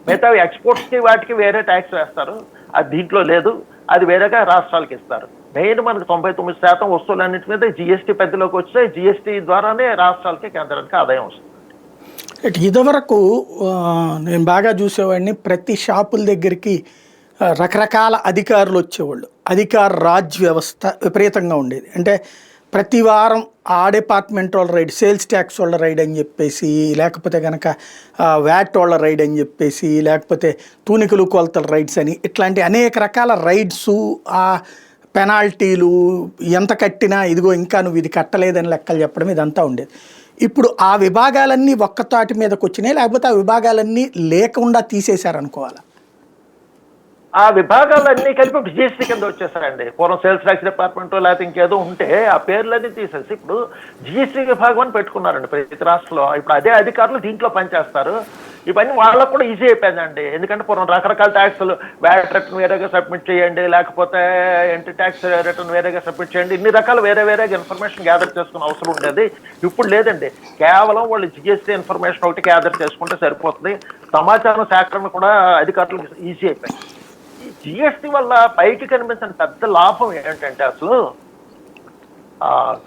మిగతా ఎక్స్పోర్ట్స్కి వాటికి వేరే ట్యాక్స్ వేస్తారు, అది దీంట్లో లేదు. అది వేరేగా రాష్ట్రాలకు ఇస్తారు. మెయిన్ మనకు 99% వస్తువులన్నింటి మీద జిఎస్టీ పరిధిలోకి వస్తే జిఎస్టీ ద్వారానే రాష్ట్రాలకి కేంద్రానికి ఆదాయం వస్తుంది. ఇదివరకు నేను బాగా చూసేవాడిని, ప్రతి షాపుల దగ్గరికి రకరకాల అధికారులు వచ్చేవాళ్ళు. అధికార రాజ్ వ్యవస్థ విపరీతంగా ఉండేది. అంటే ప్రతి వారం ఆ డిపార్ట్మెంట్ వాళ్ళ రైడ్, సేల్స్ ట్యాక్స్ వాళ్ళ రైడ్ అని చెప్పేసి, లేకపోతే కనుక వ్యాట్ వాళ్ళ రైడ్ అని చెప్పేసి, లేకపోతే తూనికలు కొలతల రైడ్స్ అని, ఇట్లాంటి అనేక రకాల రైడ్సు, ఆ పెనాల్టీలు, ఎంత కట్టినా ఇదిగో ఇంకా నువ్వు ఇది కట్టలేదని లెక్కలు చెప్పడం, ఇదంతా ఉండేది. ఇప్పుడు ఆ విభాగాలన్నీ ఒక్కతాటి మీదకి వచ్చినాయి, లేకపోతే ఆ విభాగాలన్నీ లేకుండా తీసేశారనుకోవాలా? ఆ విభాగాలన్నీ కలిపి ఇప్పుడు జిఎస్టీ కింద వచ్చేసారండి. పూర్వం సేల్స్ ట్యాక్స్ డిపార్ట్మెంట్ లేకపోతే ఇంకేదో ఉంటే ఆ పేర్లన్నీ తీసేసి ఇప్పుడు జిఎస్టీ విభాగం అని పెట్టుకున్నారండి ప్రతి రాష్ట్రంలో. ఇప్పుడు అదే అధికారులు దీంట్లో పనిచేస్తారు. ఇవన్నీ వాళ్ళకు కూడా ఈజీ అయిపోయిందండి. ఎందుకంటే పూర్వం రకరకాల ట్యాక్సులు, వ్యాట్ రిటర్న్ వేరేగా సబ్మిట్ చేయండి, లేకపోతే ఎంట్రీ ట్యాక్స్ రిటర్న్ వేరేగా సబ్మిట్ చేయండి, ఇన్ని రకాలు వేరేగా ఇన్ఫర్మేషన్ గ్యాదర్ చేసుకునే అవసరం ఉండేది. ఇప్పుడు లేదండి. కేవలం వాళ్ళు జిఎస్టీ ఇన్ఫర్మేషన్ ఒకటి గ్యాదర్ చేసుకుంటే సరిపోతుంది. సమాచారం సేకరణ కూడా అధికారులకు ఈజీ అయిపోయింది. జిఎస్టీ వల్ల పైకి కనిపించిన పెద్ద లాభం ఏంటంటే అసలు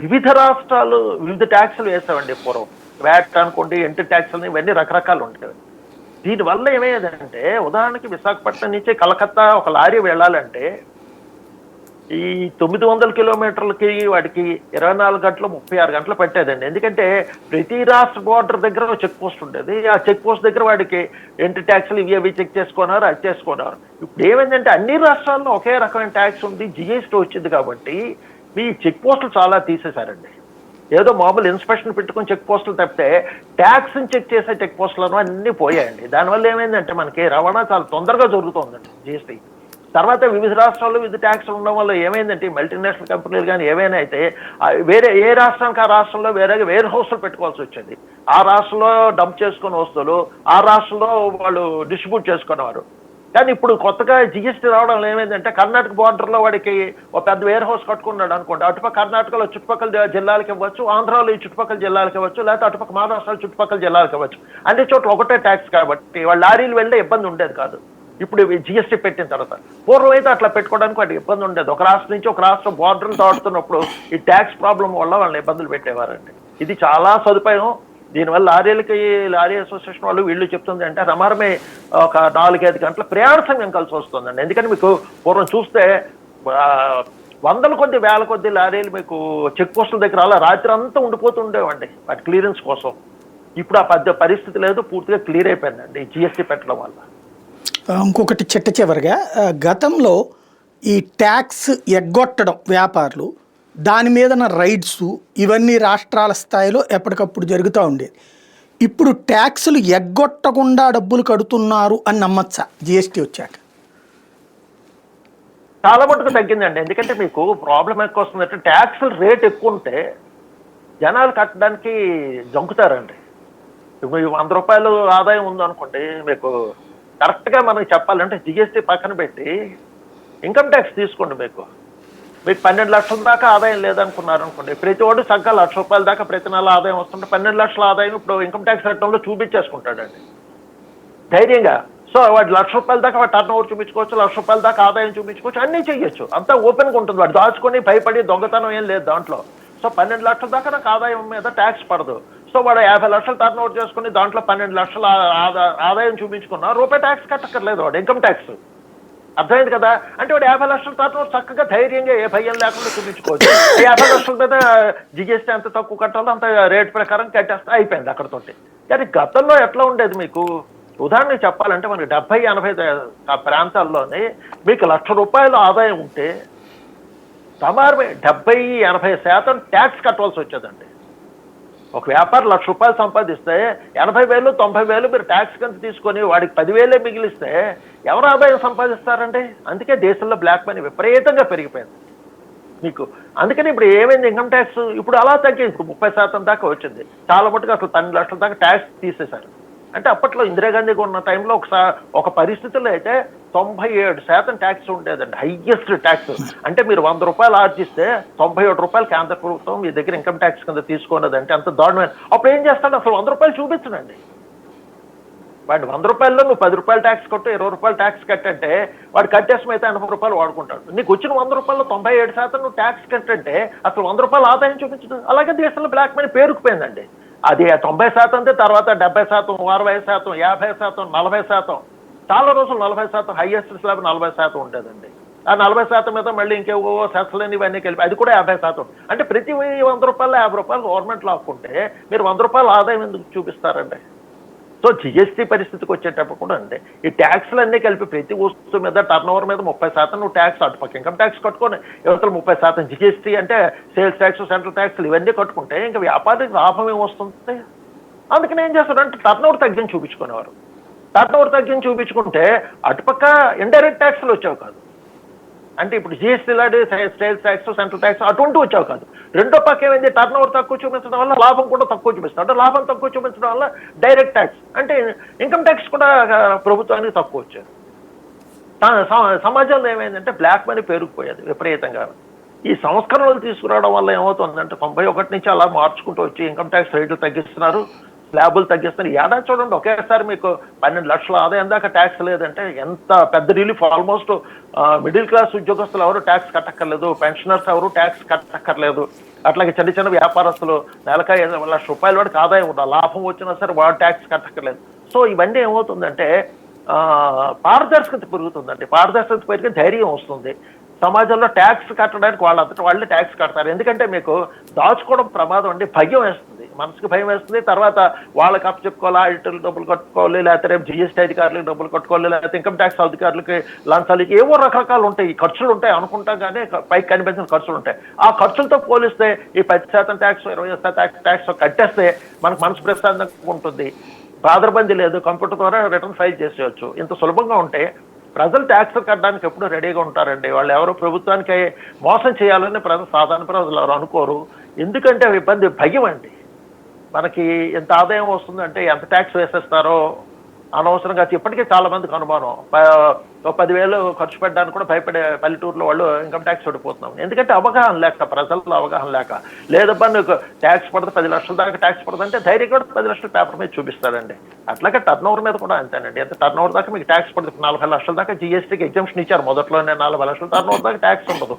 వివిధ రాష్ట్రాలు వివిధ ట్యాక్సులు వేసామండి. పూర్వం వ్యాట్ అనుకోండి, ఎంట్రీ ట్యాక్సులు, ఇవన్నీ రకరకాలు ఉంటాయి. దీనివల్ల ఏమయ్యేదంటే, ఉదాహరణకి విశాఖపట్నం నుంచి కలకత్తా ఒక లారీ వెళ్ళాలంటే ఈ 900 కిలోమీటర్లకి వాడికి 24 గంటలు 36 గంటలు పట్టేదండి. ఎందుకంటే ప్రతి రాష్ట్ర బోర్డర్ దగ్గర చెక్ పోస్ట్ ఉండేది. ఆ చెక్ పోస్ట్ దగ్గర వాడికి ఎంట్రీ ట్యాక్స్లు ఇవి చెక్ చేసుకున్నారు, అది చేసుకున్నారు. ఇప్పుడు ఏమైందంటే అన్ని రాష్ట్రాల్లో ఒకే రకమైన ట్యాక్స్ ఉంది, జిఎస్టీ వచ్చింది కాబట్టి మీ చెక్ పోస్టులు చాలా తీసేశారండి. ఏదో మామూలు ఇన్స్పెక్షన్ పెట్టుకుని చెక్ పోస్టులు తప్పితే ట్యాక్స్ని చెక్ చేసే చెక్ పోస్టులను అన్నీ పోయాయండి. దానివల్ల ఏమైందంటే మనకి రవాణా చాలా తొందరగా జరుగుతుందండి జిఎస్టీ. తర్వాత వివిధ రాష్ట్రాల్లో వివిధ ట్యాక్స్లు ఉండడం వల్ల ఏమైందంటే మల్టీనేషనల్ కంపెనీలు కానీ ఏవైనా అయితే వేరే ఏ రాష్ట్రానికి ఆ రాష్ట్రంలో వేరే హౌస్లు పెట్టుకోవాల్సి వచ్చింది. ఆ రాష్ట్రంలో డంప్ చేసుకున్న వస్తువులు ఆ రాష్ట్రంలో వాళ్ళు డిస్ట్రిబ్యూట్ చేసుకునేవారు. కానీ ఇప్పుడు కొత్తగా జిఎస్టీ రావడం ఏమైందంటే కర్ణాటక బార్డర్లో వాడికి ఒక పెద్ద వేర్ హౌస్ కట్టుకున్నాడు అనుకోండి, అటుపక్క కర్ణాటకలో చుట్టుపక్కల జిల్లాలకు ఇవ్వచ్చు, ఆంధ్రాలో ఈ చుట్టుపక్కల జిల్లాలకు ఇవ్వచ్చు, లేకపోతే అటుపక్క మహారాష్ట్రలో చుట్టుపక్కల జిల్లాలకు ఇవ్వచ్చు. అన్ని చోట్ల ఒకటే ట్యాక్స్ కాబట్టి వాళ్ళ లారీలు వెళ్ళే ఇబ్బంది ఉండేది కాదు. ఇప్పుడు జిఎస్టీ పెట్టిన తర్వాత పూర్వం అయితే అట్లా పెట్టుకోవడానికి వాటికి ఇబ్బంది ఉండేది. ఒక రాష్ట్రం నుంచి ఒక రాష్ట్రం బార్డర్లు దాటుతున్నప్పుడు ఈ ట్యాక్స్ ప్రాబ్లం వల్ల వాళ్ళని ఇబ్బందులు పెట్టేవారండి. ఇది చాలా సదుపాయం. దీనివల్ల లారీ అసోసియేషన్ వాళ్ళు వీళ్ళు చెప్తుంది అంటే రమారమే ఒక 4-5 గంటల ప్రయాణ సమయం కలిసి వస్తుందండి. ఎందుకంటే మీకు పూర్వం చూస్తే వందల కొద్ది వేల కొద్ది లారీలు మీకు చెక్ పోస్టుల దగ్గర అలా రాత్రి అంతా ఉండిపోతుండేవండి వాటి క్లియరెన్స్ కోసం. ఇప్పుడు ఆ పరిస్థితి లేదు, పూర్తిగా క్లియర్ అయిపోయిందండి జిఎస్టీ పెట్టడం వల్ల. ఇంకొకటి చివరిగా, గతంలో ఈ ట్యాక్స్ ఎగ్గొట్టడం వ్యాపారులు, దాని మీదన రైడ్స్, ఇవన్నీ రాష్ట్రాల స్థాయిలో ఎప్పటికప్పుడు జరుగుతూ ఉండేది. ఇప్పుడు ట్యాక్సులు ఎగ్గొట్టకుండా డబ్బులు కడుతున్నారు అని నమ్మచ్చా జిఎస్టీ వచ్చాక? చాలా మటుకు తగ్గిందండి. ఎందుకంటే మీకు ప్రాబ్లం ఎక్కువ వస్తుందంటే ట్యాక్సులు రేట్ ఎక్కువ ఉంటే జనాలు కట్టడానికి జంకుతారండి. ఇప్పుడు 100 రూపాయలు ఆదాయం ఉందనుకోండి, మీకు కరెక్ట్గా మనకి చెప్పాలంటే జిఎస్టీ పక్కన పెట్టి ఇన్కమ్ ట్యాక్స్ తీసుకోండి. మీకు 12 లక్షల దాకా ఆదాయం లేదనుకున్నారు అనుకోండి, ప్రతి వాడు సగ్గా 1 లక్ష రూపాయల దాకా ప్రతి నెల ఆదాయం వస్తుంటే 12 లక్షల ఆదాయం ఇప్పుడు ఇన్కమ్ ట్యాక్స్ చట్టంలో చూపించేసుకుంటాడండి ధైర్యంగా. సో వాడు 1 లక్ష రూపాయల దాకా వాడు టర్న్ ఓవర్ చూపించుకోవచ్చు, 1 లక్ష రూపాయల దాకా ఆదాయం చూపించుకోవచ్చు, అన్నీ చేయొచ్చు. అంతా ఓపెన్గా ఉంటుంది. వాడు దాచుకొని భయపడి దొంగతనం ఏం లేదు దాంట్లో. సో 12 లక్షల దాకా నాకు ఆదాయం మీద ట్యాక్స్ పడదు. సో వాడు 50 లక్షలు టర్న్ ఓవర్ చేసుకుని దాంట్లో 12 లక్షల ఆదాయం చూపించుకున్నా రూపాయి ట్యాక్స్ కట్టక్కర్లేదు వాడు, ఇన్కమ్ ట్యాక్స్. అర్థమైంది కదా? అంటే వాడు 50 లక్షల టర్న్ ఓవర్ చక్కగా ధైర్యంగా ఏ భయం లేకుండా చూపించుకోవచ్చు. 50 లక్షల మీద జిఎస్టీ ఎంత తక్కువ కట్టాలో అంత రేట్ ప్రకారం కట్టేస్తే అయిపోయింది అక్కడతోటి. కానీ గతంలో ఎట్లా ఉండేది మీకు ఉదాహరణకి చెప్పాలంటే మనకి 70-80 ప్రాంతాల్లోనే మీకు 1 లక్ష రూపాయలు ఆదాయం ఉంటే సుమారు 70-80% ట్యాక్స్ కట్టవలసి వచ్చేదండి. ఒక వ్యాపారి 1 లక్ష రూపాయలు సంపాదిస్తే 80,000-90,000 మీరు ట్యాక్స్ కింద తీసుకొని వాడికి 10,000 మిగిలిస్తే ఎవరు ఆదాయం సంపాదిస్తారండి? అందుకే దేశంలో బ్లాక్ మనీ విపరీతంగా పెరిగిపోయింది మీకు. అందుకని ఇప్పుడు ఏమైంది, ఇన్కమ్ ట్యాక్స్ ఇప్పుడు అలా తగ్గింది. ఇప్పుడు 30% దాకా వచ్చింది. చాలా మటుకు అసలు 12 లక్షల దాకా ట్యాక్స్ తీసేశారు. అంటే అప్పట్లో ఇందిరాగాంధీగా ఉన్న టైంలో ఒక పరిస్థితుల్లో అయితే 97% ట్యాక్స్ ఉండేదండి, హైయెస్ట్ ట్యాక్స్. అంటే మీరు 100 రూపాయలు ఆర్జిస్తే 97 రూపాయలు కేంద్ర ప్రభుత్వం మీ దగ్గర ఇన్కమ్ ట్యాక్స్ కింద తీసుకున్నది. అంటే అంత దారుణమైన. అప్పుడు ఏం చేస్తాడు, అసలు 100 రూపాయలు చూపించడండి. వాడిని 100 రూపాయల్లో నువ్వు 10 రూపాయలు ట్యాక్స్ కట్టు, 20 రూపాయలు ట్యాక్స్ కట్టంటే వాడు కట్టేసం అయితే 80 రూపాయలు వాడుకుంటాడు. నీకు వచ్చిన 100 రూపాయల్లో 97% నువ్వు ట్యాక్స్ కట్టంటే అసలు 100 రూపాయలు ఆదాయం చూపించదు. అలాగే దేశంలో బ్లాక్ మనీ పేరుకుపోయిందండి. అది 90% తర్వాత 70%, 60%, 50%, 40%. చాలా రోజులు 40%, హైయెస్ట్ స్లాబ్ 40% ఉండేదండి. ఆ 40% మీద మళ్ళీ ఇంకేవో సెస్లని ఇవన్నీ కలిపి అది కూడా 50%. అంటే ప్రతి 100 రూపాయలు 50 రూపాయలు గవర్నమెంట్ లాక్కుంటే మీరు 100 రూపాయలు ఆదాయం ఎందుకు చూపిస్తారండి? సో జిఎస్టీ పరిస్థితికి వచ్చేటప్పుడు కూడా అండి ఈ ట్యాక్స్లు అన్నీ కలిపి ప్రతి వస్తువు మీద టర్న్ మీద 30% నువ్వు ట్యాక్స్ అటుపక్క ఇన్కమ్ ట్యాక్స్ కట్టుకొని యువతలు 30% జిఎస్టీ అంటే సేల్స్ ట్యాక్స్, సెంట్రల్ ట్యాక్స్లు ఇవన్నీ కట్టుకుంటే ఇంకా వ్యాపారికి లాభం ఏమొస్తుంది? అందుకని ఏం చేస్తారంటే టర్న్ ఓవర్ తగ్గించి చూపించుకునేవారు. టర్న్ ఓవర్ తగ్గించి చూపించుకుంటే అటుపక్క ఇండైరెక్ట్ ట్యాక్స్లు వచ్చావు కాదు. అంటే ఇప్పుడు జిఎస్టీ లాంటి సేల్స్ ట్యాక్స్, సెంట్రల్ ట్యాక్స్ అటువంటి వచ్చావు కాదు. రెండో పక్క ఏమైంది, టర్న్ ఓవర్ తక్కువ చూపించడం వల్ల లాభం కూడా తక్కువ చూపిస్తాడు. అంటే లాభం తక్కువ చూపించడం వల్ల డైరెక్ట్ ట్యాక్స్ అంటే ఇన్కమ్ ట్యాక్స్ కూడా ప్రభుత్వానికి తక్కువ వచ్చారు. సమాజంలో ఏమైందంటే బ్లాక్ మనీ పెరిగిపోయేది విపరీతంగా. ఈ సంస్కరణలు తీసుకురావడం వల్ల ఏమవుతుందంటే 91 నుంచి అలా మార్చుకుంటూ వచ్చి ఇన్కమ్ ట్యాక్స్ రేట్లు తగ్గిస్తున్నారు, స్లాబులు తగ్గిస్తున్నారు. ఏడాది చూడండి ఒకేసారి మీకు 12 లక్షల ఆదాయం దాకా ట్యాక్స్ లేదంటే ఎంత పెద్ద రిలీఫ్. ఆల్మోస్ట్ మిడిల్ క్లాస్ ఉద్యోగస్తులు ఎవరు ట్యాక్స్ కట్టక్కర్లేదు, పెన్షనర్స్ ఎవరు ట్యాక్స్ కట్టక్కర్లేదు. అట్లాగే చిన్న చిన్న వ్యాపారస్తులు నెలక 5 లక్షల రూపాయల వాడికి ఆదాయం ఉండాలి, లాభం వచ్చినా సరే వాడు ట్యాక్స్ కట్టక్కర్లేదు. సో ఇవన్నీ ఏమవుతుందంటే పారదర్శకత పెరుగుతుందండి. పారదర్శకత పెరిగి ధైర్యం వస్తుంది. సమాజంలో ట్యాక్స్ కట్టడానికి వాళ్ళంతటా వాళ్ళే ట్యాక్స్ కడతారు. ఎందుకంటే మీకు దాచుకోవడం ప్రమాదం అండి, భయం వేస్తుంది, మనసుకి భయం వేస్తుంది. తర్వాత వాళ్ళకి అప్పు చెప్పుకోవాలి, ఆడిటర్లు డబ్బులు కట్టుకోవాలి, లేకపోతే రేపు జిఎస్టీ అధికారులకు డబ్బులు కట్టుకోవాలి, లేకపోతే ఇన్కమ్ ట్యాక్స్ అధికారులకి లంచాలకి ఏవో రకరకాలు ఉంటాయి. ఈ ఖర్చులు ఉంటాయి అనుకుంటాం కానీ పైకి కనిపించిన ఖర్చులు ఉంటాయి. ఆ ఖర్చులతో పోలిస్తే ఈ 10% ట్యాక్స్, 20% ట్యాక్స్ కట్టేస్తే మనకు మనసు ప్రశాంతంగా ఉంటుంది, బాధరబంది లేదు, కంప్యూటర్ ద్వారా రిటర్న్ ఫైల్ చేసేయచ్చు. ఇంత సులభంగా ఉంటే ప్రజలు ట్యాక్స్ కట్టడానికి ఎప్పుడు రెడీగా ఉంటారండి. వాళ్ళు ఎవరో ప్రభుత్వానికి మోసం చేయాలని సాధారణ ప్రజలు అనుకోరు. ఎందుకంటే ఇబ్బంది భయం అండి. మనకి ఎంత ఆదాయం వస్తుందంటే ఎంత ట్యాక్స్ వేసేస్తారో అనవసరంగా ఇప్పటికే చాలా మందికి అనుమానం. 10,000 ఖర్చు పెట్టడానికి కూడా భయపడే పల్లెటూరులో వాళ్ళు ఇన్కమ్ ట్యాక్స్ ఓడిపోతున్నాం. ఎందుకంటే అవగాహన లేక, ప్రజల్లో అవగాహన లేక. లేదబ్బా నీకు ట్యాక్స్ పడితే 10 లక్షల దాకా ట్యాక్స్ పడుతుందంటే ధైర్యం కూడా 10 లక్షల పేపర్ మీద చూపిస్తారండి. అట్లాగే టర్న్ ఓవర్ మీద కూడా అంతేనండి. ఎంత టర్న్ ఓవర్ దాకా మీకు ట్యాక్స్ పడుతుంది. 40 లక్షల దాకా జిఎస్టీకి ఎగ్జామ్షన్ ఇచ్చారు మొదట్లోనే. 40 లక్షల టర్న్ ఓవర్ దాకా ట్యాక్స్ ఉండదు.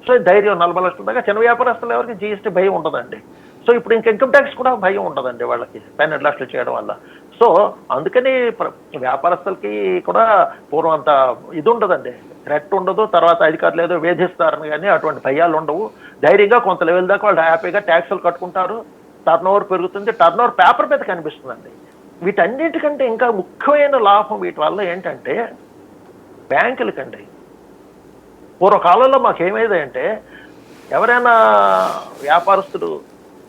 సో ధైర్యం 40 లక్షల దాకా చిన్న వ్యాపారస్తులు ఎవరికి జిఎస్టీ భయం ఉండదండి. సో ఇప్పుడు ఇంక ఇన్కమ్ ట్యాక్స్ కూడా భయం ఉండదండి వాళ్ళకి 12 లక్షలు చేయడం వల్ల. సో అందుకని వ్యాపారస్తులకి కూడా పూర్వం అంత ఇది ఉండదండి, థ్రెట్ ఉండదు. తర్వాత అధికారులు ఏదో వేధిస్తారని కానీ అటువంటి భయాలు ఉండవు. ధైర్యంగా కొంత లెవెల్ దాకా వాళ్ళు హ్యాపీగా ట్యాక్సులు కట్టుకుంటారు. టర్న్ ఓవర్ పెరుగుతుంది, టర్న్ ఓవర్ పేపర్ మీద కనిపిస్తుందండి. వీటన్నిటికంటే ఇంకా ముఖ్యమైన లాభం వీటి వల్ల ఏంటంటే బ్యాంకులకండి. పూర్వకాలంలో మాకేమైంది అంటే ఎవరైనా వ్యాపారస్తుడు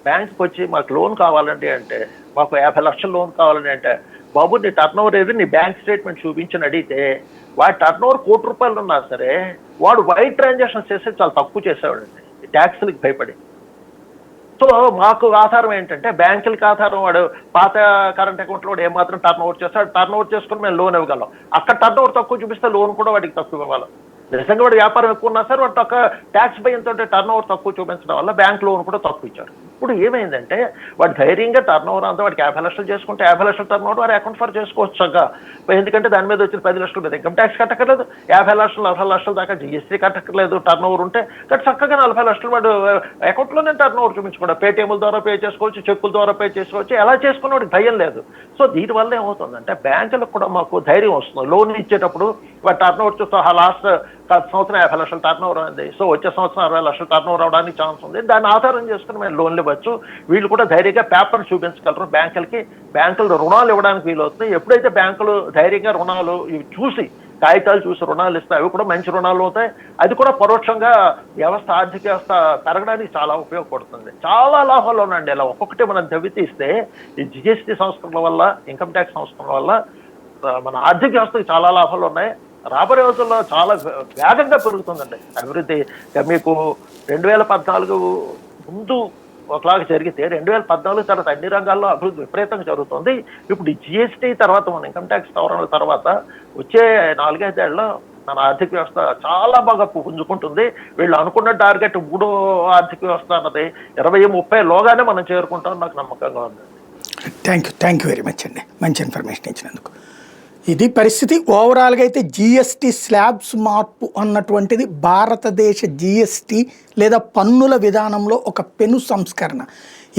బ్యాంకుకి వచ్చి మాకు లోన్ కావాలండి అంటే, మాకు 50 లక్షల లోన్ కావాలండి అంటే, బాబు నీ టర్న్ ఓవర్ ఏది, నీ బ్యాంక్ స్టేట్మెంట్ చూపించని అడిగితే వాడి టర్న్ ఓవర్ ₹1,00,00,000 ఉన్నా సరే వాడు వైట్ ట్రాన్సాక్షన్స్ చేస్తే చాలా తక్కువ చేసేవాడండి ట్యాక్స్లకు భయపడి. సో మాకు ఆధారం ఏంటంటే బ్యాంకులకి ఆధారం వాడు పాత కరెంట్ అకౌంట్లో వాడు ఏమాత్రం టర్న్ ఓవర్ చేస్తాడు, టర్న్ ఓవర్ చేసుకుని మేము లోన్ ఇవ్వగలం. అక్కడ టర్న్ ఓవర్ తక్కువ చూపిస్తే లోన్ కూడా వాడికి తక్కువ ఇవ్వాలి. నిజంగా వాడు వ్యాపారం ఎక్కువ ఉన్నా సరే వాడు తక్కువ ట్యాక్స్ భయంతో టర్న్ ఓవర్ తక్కువ చూపించడం వల్ల బ్యాంక్ లోన్ కూడా తక్కువ ఇచ్చారు. ఇప్పుడు ఏమైందంటే వాడు ధైర్యంగా టర్న్ ఓవర్ అంతా వాడికి 50 లక్షలు చేసుకుంటే 50 లక్షల టర్న్ ఓవర్ వాడు అకౌంట్ ఫర్ చేసుకోవచ్చుగా. ఎందుకంటే దాని మీద వచ్చిన 10 లక్షల మీద ఇన్కమ్ ట్యాక్స్ కట్టక్కర్లేదు, 50 లక్షలు 40 లక్షల దాకా జిఎస్టీ కట్టక్కర్లేదు. టర్న్ ఓవర్ ఉంటే చక్కగా 40 లక్షలు వాడు అకౌంట్లోనే టర్న్ ఓవర్ చూపించుకోవడం, పేటీఎంల ద్వారా పే చేసుకోవచ్చు, చెక్కుల ద్వారా పే చేసుకోవచ్చు, ఎలా చేసుకున్న వాడికి భయం లేదు. సో దీనివల్ల ఏమవుతుందంటే బ్యాంకులకు కూడా మాకు ధైర్యం వస్తుంది. లోన్ ఇచ్చేటప్పుడు వాడు టర్న్ ఓవర్ చూస్తే లాస్ట్ సంవత్సరం 50 లక్షల టర్న్ ఓవర్ అయింది, సో వచ్చే సంవత్సరం 60 లక్షల టర్న్ ఓవర్ అవడానికి ఛాన్స్ ఉంది. దాన్ని ఆధారం చేసుకుని మేము లోన్లు ఇవ్వచ్చు. వీళ్ళు కూడా ధైర్యంగా పేపర్ చూపించగలరు బ్యాంకులకి. బ్యాంకులు రుణాలు ఇవ్వడానికి వీలవుతుంది. ఎప్పుడైతే బ్యాంకులు ధైర్యంగా రుణాలు ఇవి చూసి కాగితాలు చూసి రుణాలు ఇస్తాయి, అవి కూడా మంచి రుణాలు అవుతాయి. అది కూడా పరోక్షంగా వ్యవస్థ, ఆర్థిక వ్యవస్థ పెరగడానికి చాలా ఉపయోగపడుతుంది. చాలా లాభాలు ఉన్నాయండి. ఇలా ఒక్కొక్కటి మనం తవ్వితీస్తే ఈ జిఎస్టీ సంస్కరణల వల్ల, ఇన్కమ్ ట్యాక్స్ సంస్కరణల వల్ల మన ఆర్థిక వ్యవస్థకి చాలా లాభాలు ఉన్నాయి. రాబోయే రోజుల్లో చాలా వేగంగా పెరుగుతుందండి అభివృద్ధి. మీకు 2014 ముందు ఒకలాగా జరిగితే 2014 తర్వాత అన్ని రంగాల్లో అభివృద్ధి విపరీతంగా జరుగుతుంది. ఇప్పుడు ఈ జిఎస్టీ తర్వాత మన ఇన్కమ్ ట్యాక్స్ సవరణల తర్వాత వచ్చే 4-5 ఏళ్ళలో మన ఆర్థిక వ్యవస్థ చాలా బాగా పుంజుకుంటుంది. వీళ్ళు అనుకున్న టార్గెట్ 3వ ఆర్థిక వ్యవస్థ అన్నది 2030 లోగానే మనం చేరుకుంటాం నాకు నమ్మకంగా ఉంది. థ్యాంక్ యూ వెరీ మచ్ అండి, మంచి ఇన్ఫర్మేషన్ ఇచ్చినందుకు. ఇది పరిస్థితి. ఓవరాల్గా అయితే జిఎస్టీ స్లాబ్స్ మార్పు అన్నటువంటిది భారతదేశ జిఎస్టీ లేదా పన్నుల విధానంలో ఒక పెను సంస్కరణ.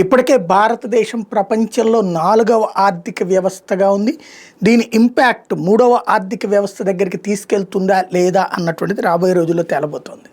ఇప్పటికే భారతదేశం ప్రపంచంలో 4వ ఆర్థిక వ్యవస్థగా ఉంది. దీని ఇంపాక్ట్ 3వ ఆర్థిక వ్యవస్థ దగ్గరికి తీసుకెళ్తుందా లేదా అన్నటువంటిది రాబోయే రోజుల్లో తేలబోతోంది.